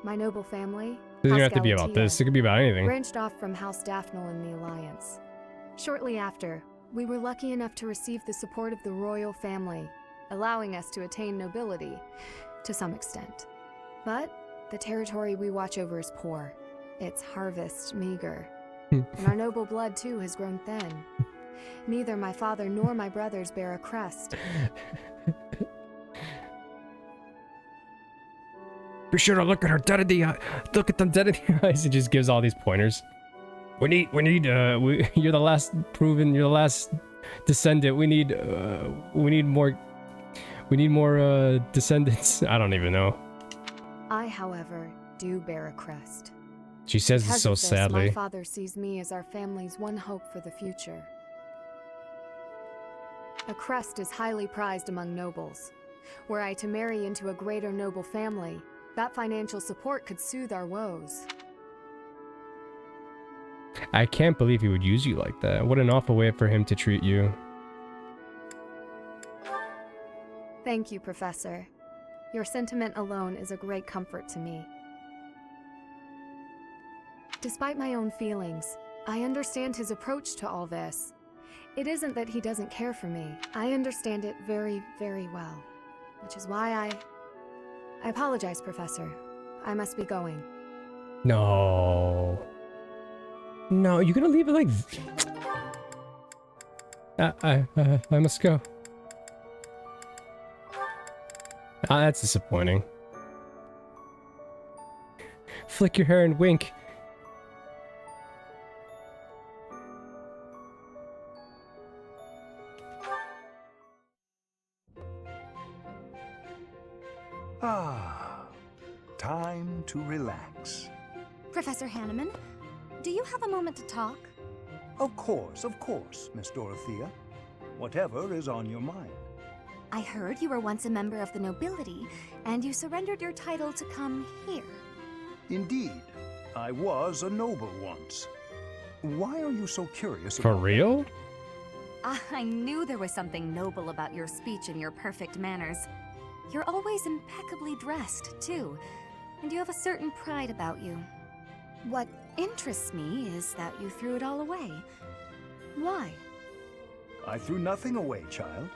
My noble family, It doesn't House have to be about Galatea, this. It could be about anything. branched off from House Daphne in the Alliance. Shortly after, we were lucky enough to receive the support of the royal family, allowing us to attain nobility, to some extent. But the territory we watch over is poor, its harvest meager, and our noble blood too has grown thin. Neither my father nor my brothers bear a crest. Be sure to look at her dead in the eye. Look at them dead in the eyes. He just gives all these pointers. You're the last proven, you're the last descendant. We need more descendants. I don't even know. I, however, do bear a crest. She says Because it so of this, sadly. My father sees me as our family's one hope for the future. A crest is highly prized among nobles. Were I to marry into a greater noble family, that financial support could soothe our woes. I can't believe he would use you like that. What an awful way for him to treat you. Thank you, Professor. Your sentiment alone is a great comfort to me. Despite my own feelings, I understand his approach to all this. It isn't that he doesn't care for me. I understand it very, very well. Which is why I apologize, Professor. I must be going. No. No, you're gonna leave it like... I must go. Ah, that's disappointing. Flick your hair and wink. Ah, time to relax. Professor Hanneman, do you have a moment to talk? Of course, Miss Dorothea. Whatever is on your mind. I heard you were once a member of the nobility, and you surrendered your title to come here. Indeed, I was a noble once. Why are you so curious For about real? I knew there was something noble about your speech and your perfect manners. You're always impeccably dressed, too, and you have a certain pride about you. What interests me is that you threw it all away. Why? I threw nothing away, child.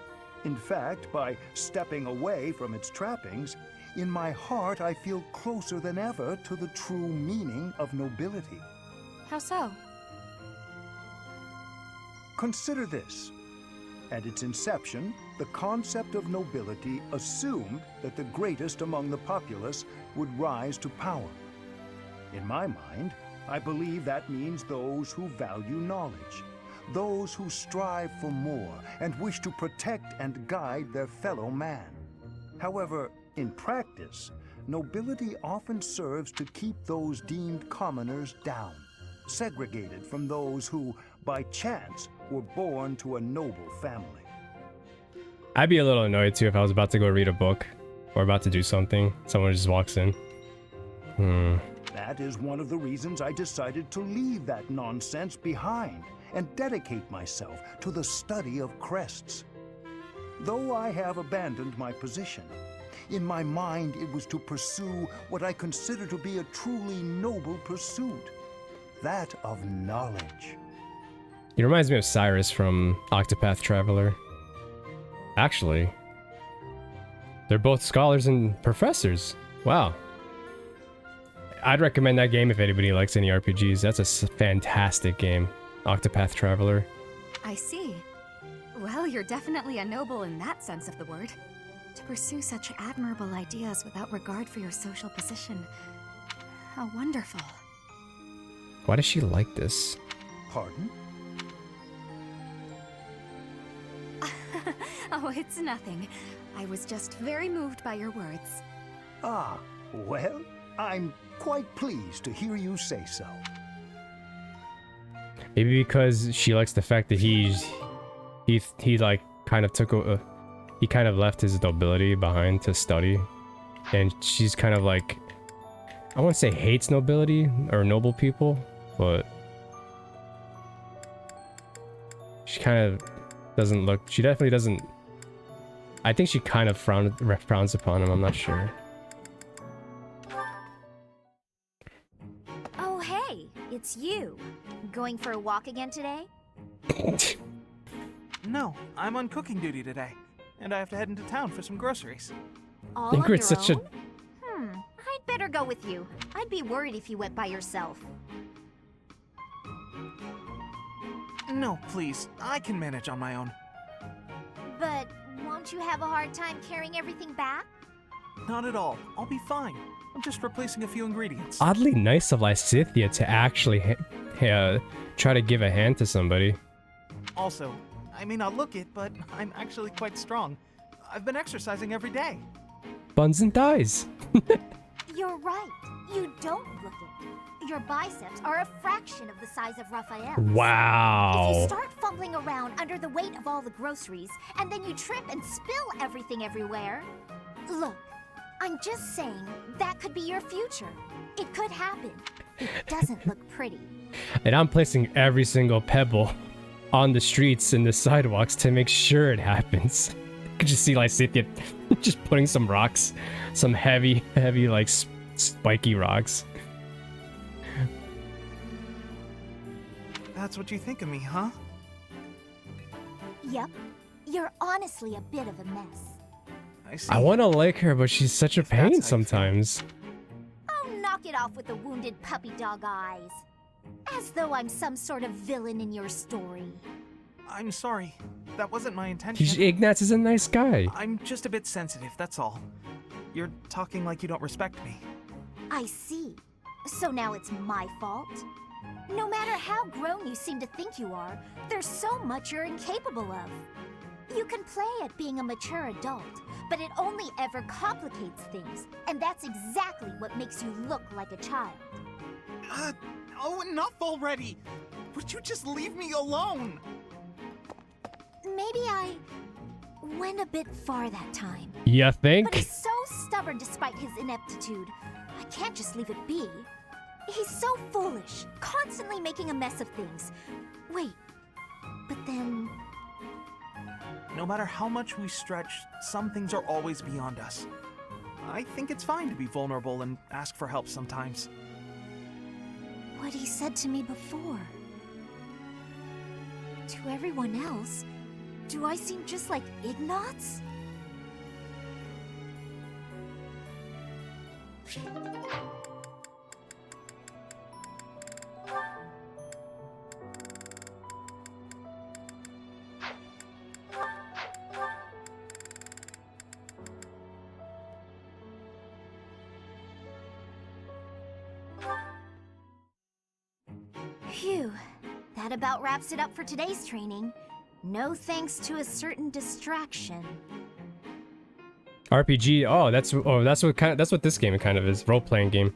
In fact, by stepping away from its trappings, in my heart I feel closer than ever to the true meaning of nobility. How so? Consider this. At its inception, the concept of nobility assumed that the greatest among the populace would rise to power. In my mind, I believe that means those who value knowledge, those who strive for more and wish to protect and guide their fellow man. However, in practice, nobility often serves to keep those deemed commoners down, segregated from those who, by chance, were born to a noble family. I'd be a little annoyed too if I was about to go read a book or about to do something. Someone just walks in. That is one of the reasons I decided to leave that nonsense behind and dedicate myself to the study of crests. Though I have abandoned my position, in my mind it was to pursue what I consider to be a truly noble pursuit, that of knowledge. He reminds me of Cyrus from Octopath Traveler. Actually, they're both scholars and professors. Wow. I'd recommend that game if anybody likes any RPGs. That's a fantastic game, Octopath Traveler. I see. Well, you're definitely a noble in that sense of the word. To pursue such admirable ideas without regard for your social position. How wonderful. Why does she like this? Pardon? Oh, it's nothing. I was just very moved by your words. Ah, well, I'm quite pleased to hear you say so. Maybe because she likes the fact that he like kind of took a, he kind of left his nobility behind to study, and she's kind of like, I wouldn't say hates nobility or noble people, but she kind of doesn't look, she definitely doesn't, I think she kind of frowns upon him, I'm not sure. Oh hey, it's you. Going for a walk again today? No, I'm on cooking duty today, and I have to head into town for some groceries. All on Ingrid's your such own? I'd better go with you. I'd be worried if you went by yourself. No, please, I can manage on my own. But won't you have a hard time carrying everything back? Not at all. I'll be fine. I'm just replacing a few ingredients. Oddly nice of Lysithea to actually try to give a hand to somebody. Also, I may not look it, but I'm actually quite strong. I've been exercising every day. Buns and thighs. You're right. You don't look it. Your biceps are a fraction of the size of Raphael's. Wow. If you start fumbling around under the weight of all the groceries, and then you trip and spill everything everywhere. Look, I'm just saying that could be your future. It could happen. It doesn't look pretty. And I'm placing every single pebble on the streets and the sidewalks to make sure it happens. I could just see Lysithea just putting some rocks, some heavy, like spiky rocks. That's what you think of me, huh? Yep. You're honestly a bit of a mess. I see. I want to like her, but she's such a pain sometimes. Oh, knock it off with the wounded puppy dog eyes. As though I'm some sort of villain in your story. I'm sorry. That wasn't my intention. Ignatz is a nice guy. I'm just a bit sensitive, that's all. You're talking like you don't respect me. I see. So now it's my fault? No matter how grown you seem to think you are, there's so much you're incapable of. You can play at being a mature adult, but it only ever complicates things, and that's exactly what makes you look like a child. Oh, enough already! Would you just leave me alone? Maybe I went a bit far that time. You think? But he's so stubborn despite his ineptitude. I can't just leave it be. He's so foolish, constantly making a mess of things. Wait, but then... No matter how much we stretch, some things are always beyond us. I think it's fine to be vulnerable and ask for help sometimes. What he said to me before. To everyone else, do I seem just like Ignatz? Phew, that about wraps it up for today's training. No thanks to a certain distraction. RPG. Oh, that's what this game kind of is. Role-playing game.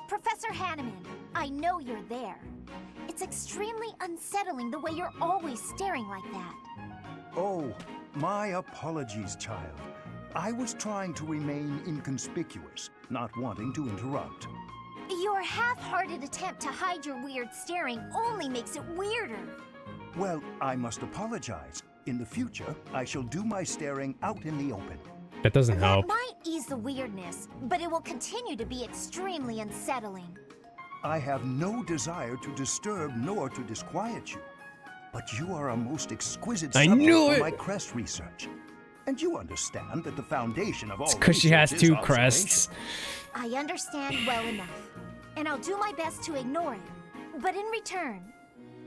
Professor Hanneman, I know you're there. It's extremely unsettling the way you're always staring like that. Oh, my apologies, child. I was trying to remain inconspicuous, not wanting to interrupt. Your half-hearted attempt to hide your weird staring only makes it weirder. Well, I must apologize. In the future, I shall do my staring out in the open. That doesn't help. That might ease the weirdness, but it will continue to be extremely unsettling. I have no desire to disturb nor to disquiet you, but you are a most exquisite subject for my crest research. And you understand that the foundation of all because she has two crests. I understand well enough, and I'll do my best to ignore it. But in return...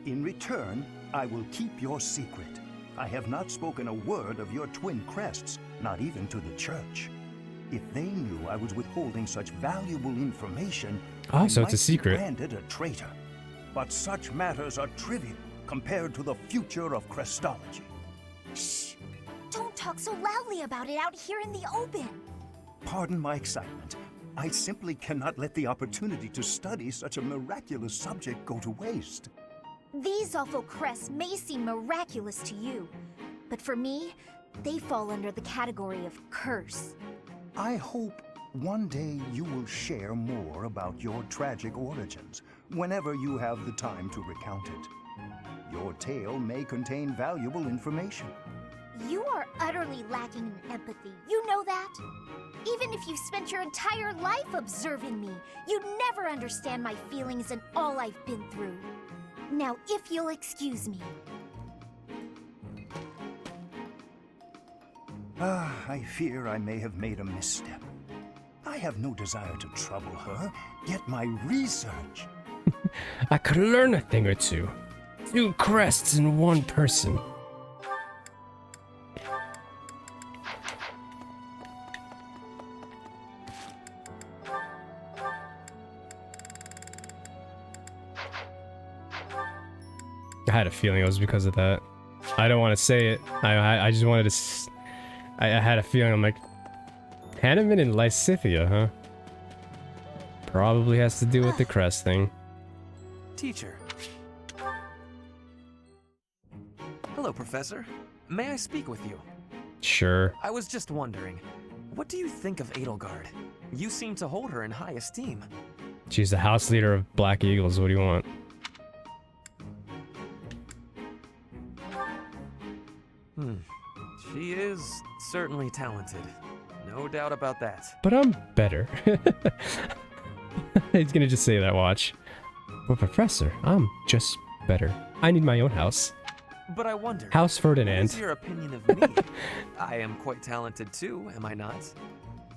In return, I will keep your secret. I have not spoken a word of your twin crests, not even to the church. If they knew I was withholding such valuable information, oh, so it's a secret. I might be branded a traitor. But such matters are trivial compared to the future of crestology. Shh! Don't talk so loudly about it out here in the open. Pardon my excitement. I simply cannot let the opportunity to study such a miraculous subject go to waste. These awful crests may seem miraculous to you, but for me, they fall under the category of curse. I hope one day you will share more about your tragic origins, whenever you have the time to recount it. Your tale may contain valuable information. You are utterly lacking in empathy, you know that? Even if you spent your entire life observing me, you'd never understand my feelings and all I've been through. Now, if you'll excuse me. I fear I may have made a misstep. I have no desire to trouble her, yet my research... I could learn a thing or two. 2 crests in one person. had a feeling it was because of that. I don't want to say it. I just wanted to. I had a feeling. I'm like, Hanneman and Lysithea, huh? Probably has to do with the crest thing. Teacher. Hello, Professor. May I speak with you? Sure. I was just wondering, what do you think of Edelgard? You seem to hold her in high esteem. She's the house leader of Black Eagles. What do you want? She is certainly talented. No doubt about that. But I'm better. He's gonna just say that, watch. But Professor, I'm just better. I need my own house. But I wonder, House Ferdinand. what is your opinion of me? I am quite talented too, am I not?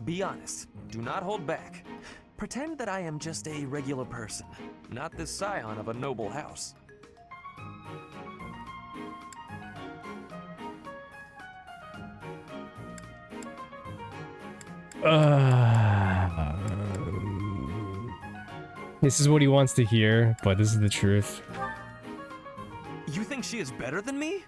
Be honest. Do not hold back. Pretend that I am just a regular person, not the scion of a noble house. This is what he wants to hear, but this is the truth. You think she is better than me?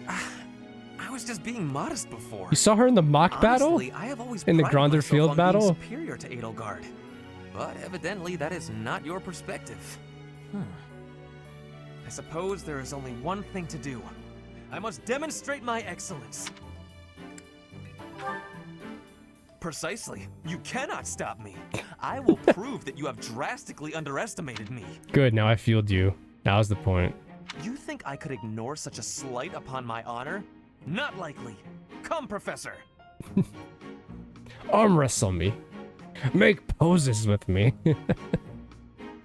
I was just being modest before. You saw her in the mock battle? I have always in the prided Gronder myself Field on battle? being superior to Edelgard. But evidently that is not your perspective. I suppose there is only one thing to do. I must demonstrate my excellence. Precisely. You cannot stop me. I will prove that you have drastically underestimated me. Good, now I fielded you. That was the point. You think I could ignore such a slight upon my honor? Not likely. Come, Professor. Arm wrestle me. Make poses with me.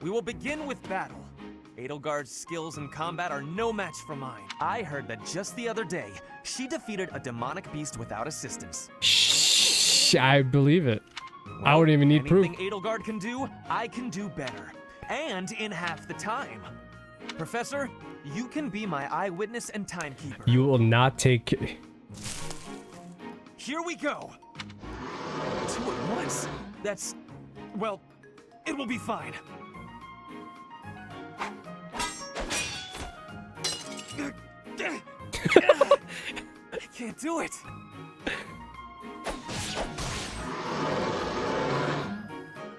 We will begin with battle. Edelgard's skills in combat are no match for mine. I heard that just the other day, she defeated a demonic beast without assistance. Shh, I believe it. Well, I wouldn't even need proof. Anything Edelgard can do, I can do better. And in half the time. Professor, you can be my eyewitness and timekeeper. You will not take... Here we go. 2 at once. That's... well, it will be fine. I can't do it.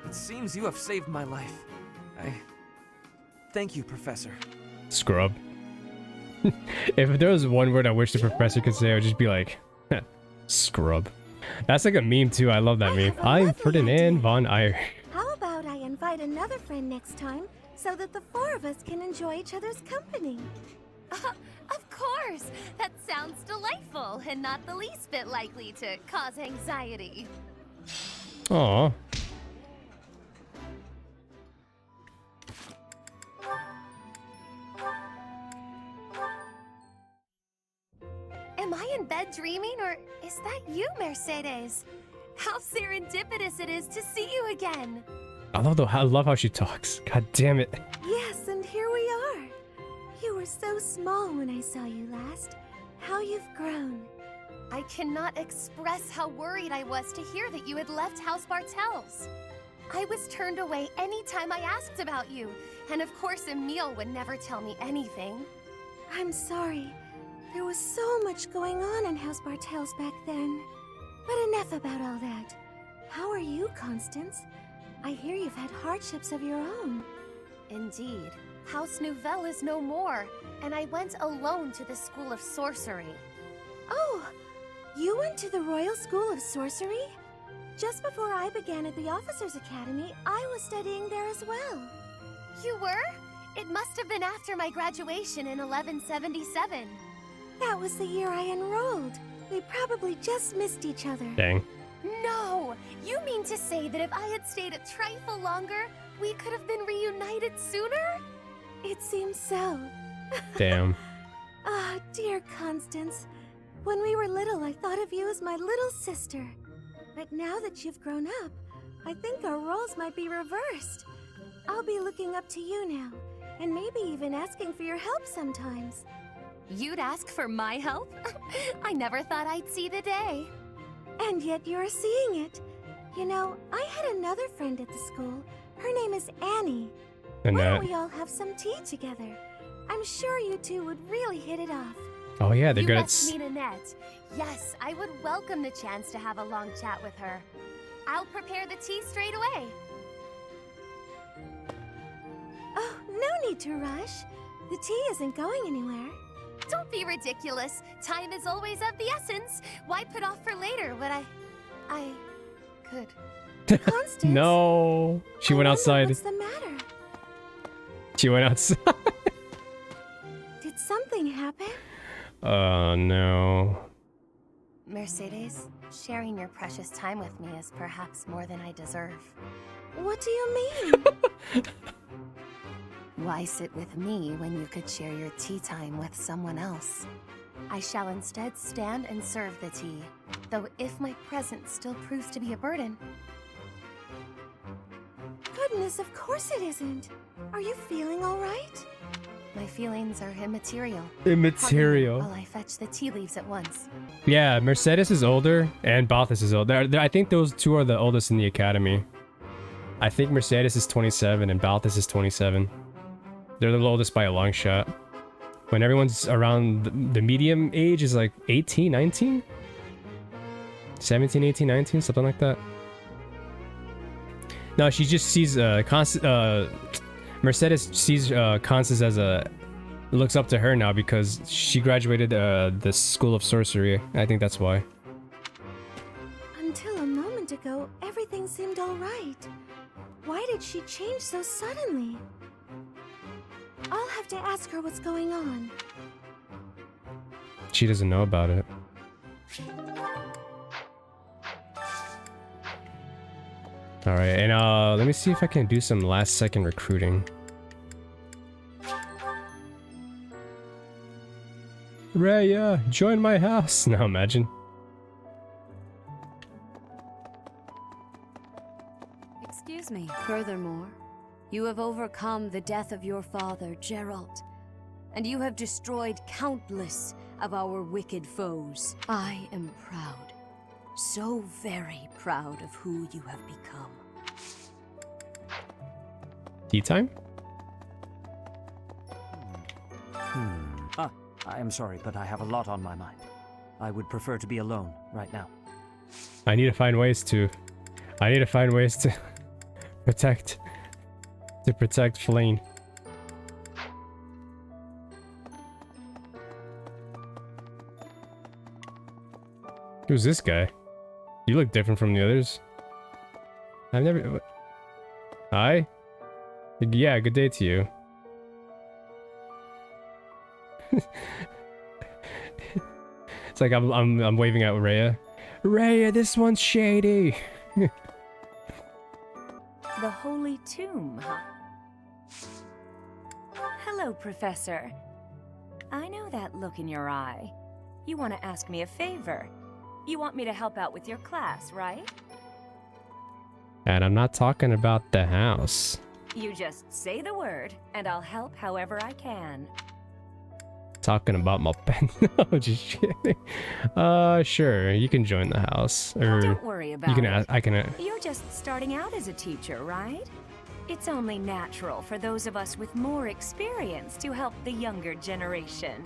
It seems you have saved my life. Thank you, Professor. Scrub. If there was one word I wish the professor could say, I would just be like, scrub. That's like a meme too. I love that meme. I'm Ferdinand von Eyre. How about I invite another friend next time so that the 4 of us can enjoy each other's company? Of course! That sounds delightful and not the least bit likely to cause anxiety. Aww. Am I in bed dreaming, or is that you, Mercedes? How serendipitous it is to see you again! I love how she talks. God damn it. Yes, and here we are. You were so small when I saw you last. How you've grown. I cannot express how worried I was to hear that you had left House Bartels. I was turned away any time I asked about you, and of course Emile would never tell me anything. I'm sorry. There was so much going on in House Bartels back then. But enough about all that. How are you, Constance? I hear you've had hardships of your own. Indeed. House Nouvelle is no more, and I went alone to the School of Sorcery. Oh, you went to the Royal School of Sorcery? Just before I began at the Officers' Academy, I was studying there as well. You were? It must have been after my graduation in 1177. That was the year I enrolled. We probably just missed each other. Dang. No! You mean to say that if I had stayed a trifle longer, we could have been reunited sooner? It seems so. Damn. Ah, dear Constance. When we were little, I thought of you as my little sister. But now that you've grown up, I think our roles might be reversed. I'll be looking up to you now, and maybe even asking for your help sometimes. You'd ask for my help? I never thought I'd see the day. And yet you're seeing it. You know, I had another friend at the school. Her name is Annie. Why Annette. don't we all have some tea together? I'm sure you two would really hit it off. Oh yeah, they're You good at. must meet Annette. Yes, I would welcome the chance to have a long chat with her. I'll prepare the tea straight away. Oh, no need to rush. The tea isn't going anywhere. Don't be ridiculous. Time is always of the essence. Why put off for later what I could? Constance. No, she went outside. What's the matter? She went outside. Did something happen? Oh no. Mercedes, sharing your precious time with me is perhaps more than I deserve. What do you mean? Why sit with me when you could share your tea time with someone else? I shall instead stand and serve the tea, though if my presence still proves to be a burden. Goodness, of course it isn't. Are you feeling all right? My feelings are immaterial. Immaterial. While I fetch the tea leaves at once. Yeah, Mercedes is older and Balthus is older. I think those two are the oldest in the academy. I think Mercedes is 27 and Balthus is 27. They're the oldest by a long shot. When everyone's around the medium age is like 18, 19? 17, 18, 19, something like that. No, she just sees Mercedes sees Constance as looks up to her now because she graduated the School of Sorcery. I think that's why. Until a moment ago, everything seemed all right. Why did she change so suddenly? I'll have to ask her what's going on. She doesn't know about it. Alright, and let me see if I can do some last second recruiting. Raya, join my house! Now imagine. Excuse me. Furthermore, you have overcome the death of your father, Geralt, and you have destroyed countless of our wicked foes. I am proud, so very proud of who you have become. Tea time? I am sorry, but I have a lot on my mind. I would prefer to be alone right now. I need to find ways to protect Flayn. Who's this guy? You look different from the others. I've never... Hi? Yeah, good day to you. It's like I'm waving at Raya. Raya, this one's shady. The Holy Tomb, huh? Hello, Professor. I know that look in your eye. You want to ask me a favor. You want me to help out with your class, right? And I'm not talking about the house. You just say the word, and I'll help however I can. Talking about my pen. No, just kidding. Sure, you can join the house. Or Don't worry about you can it. I can. You're just starting out as a teacher, right? It's only natural for those of us with more experience to help the younger generation.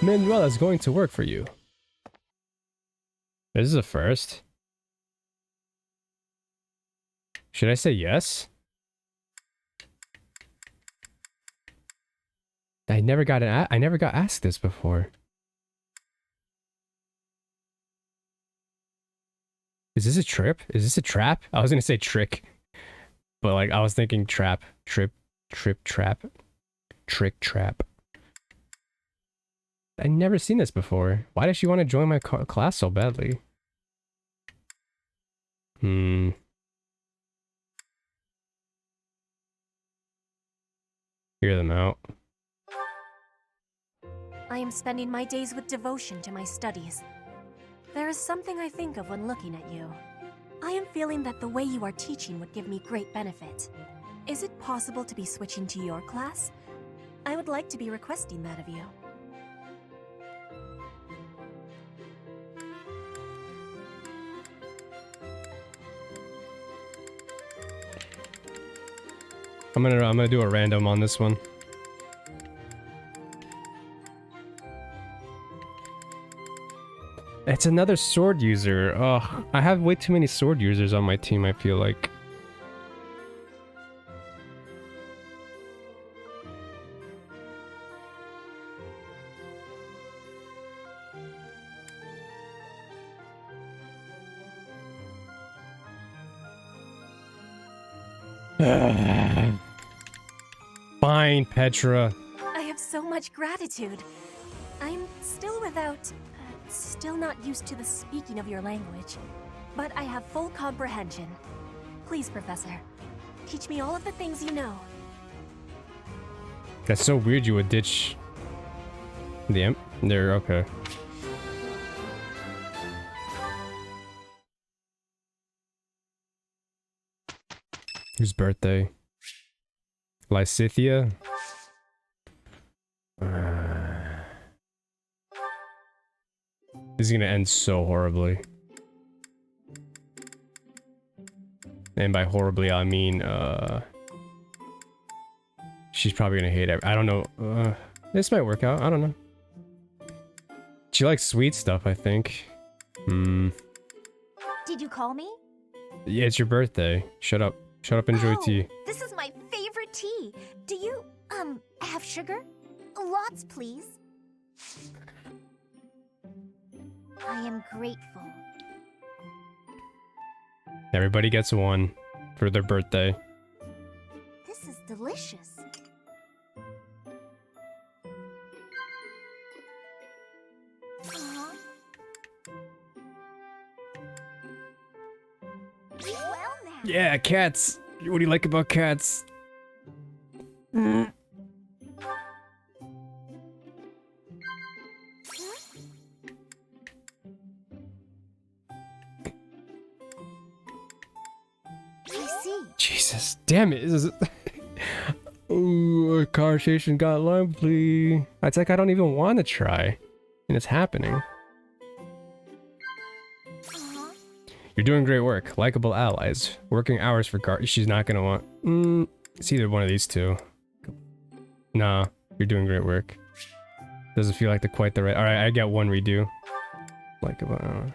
Manuela's going to work for you. This is a first. Should I say yes? I never got asked this before. Is this a trip? Is this a trap? I was gonna say trick, but like I was thinking trap, trip, trap, trick, trap. I've never seen this before. Why does she want to join my class so badly? Hear them out. I am spending my days with devotion to my studies. There is something I think of when looking at you. I am feeling that the way you are teaching would give me great benefit. Is it possible to be switching to your class? I would like to be requesting that of you. I'm gonna do a random on this one. It's another sword user. Ugh, I have way too many sword users on my team, I feel like. Fine, Petra. I have so much gratitude. I'm still still not used to the speaking of your language, but I have full comprehension. Please, Professor, teach me all of the things you know. That's so weird you would ditch the imp. There, okay. Whose birthday? Lysithea? This is gonna end so horribly. And by horribly, I mean, she's probably gonna hate it. I don't know. This might work out. I don't know. She likes sweet stuff, I think. Did you call me? Yeah, it's your birthday. Shut up. Shut up, enjoy tea. This is my favorite tea. Do you, have sugar? Lots, please. I am grateful. Everybody gets one for their birthday. This is delicious. Well now. Yeah, cats. What do you like about cats? Jesus, damn it! This is ooh, a conversation got lively. It's like I don't even want to try, and it's happening. You're doing great work. Likeable allies. Working hours for guard. She's not gonna want. It's either one of these two. Nah, you're doing great work. Doesn't feel like quite the right. All right, I get one redo. Likeable.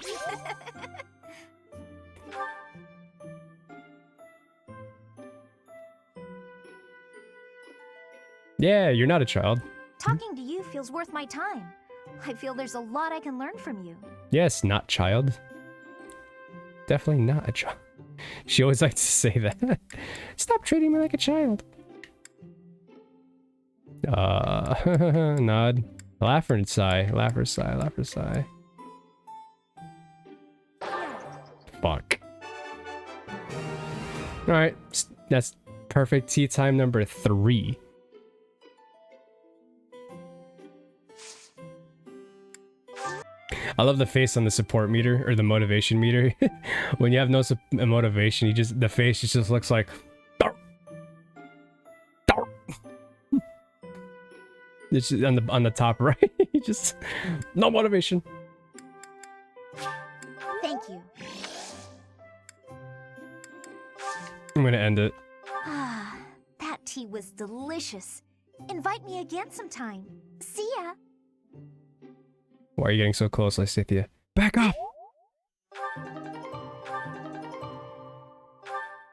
Yeah, you're not a child. Talking to you feels worth my time. I feel there's a lot I can learn from you. Yes, not child. Definitely not a child. She always likes to say that. Stop treating me like a child. Nod. Laugher and sigh. Laugher, sigh. Laugher, sigh. Fuck. Alright, that's perfect tea time number 3. I love the face on the support meter, or the motivation meter. When you have no motivation, the face just looks like... It's just on the top right. Just... no motivation. Thank you. I'm gonna end it. Ah, that tea was delicious. Invite me again sometime. See ya. Why are you getting so close, Lysithea? Back up!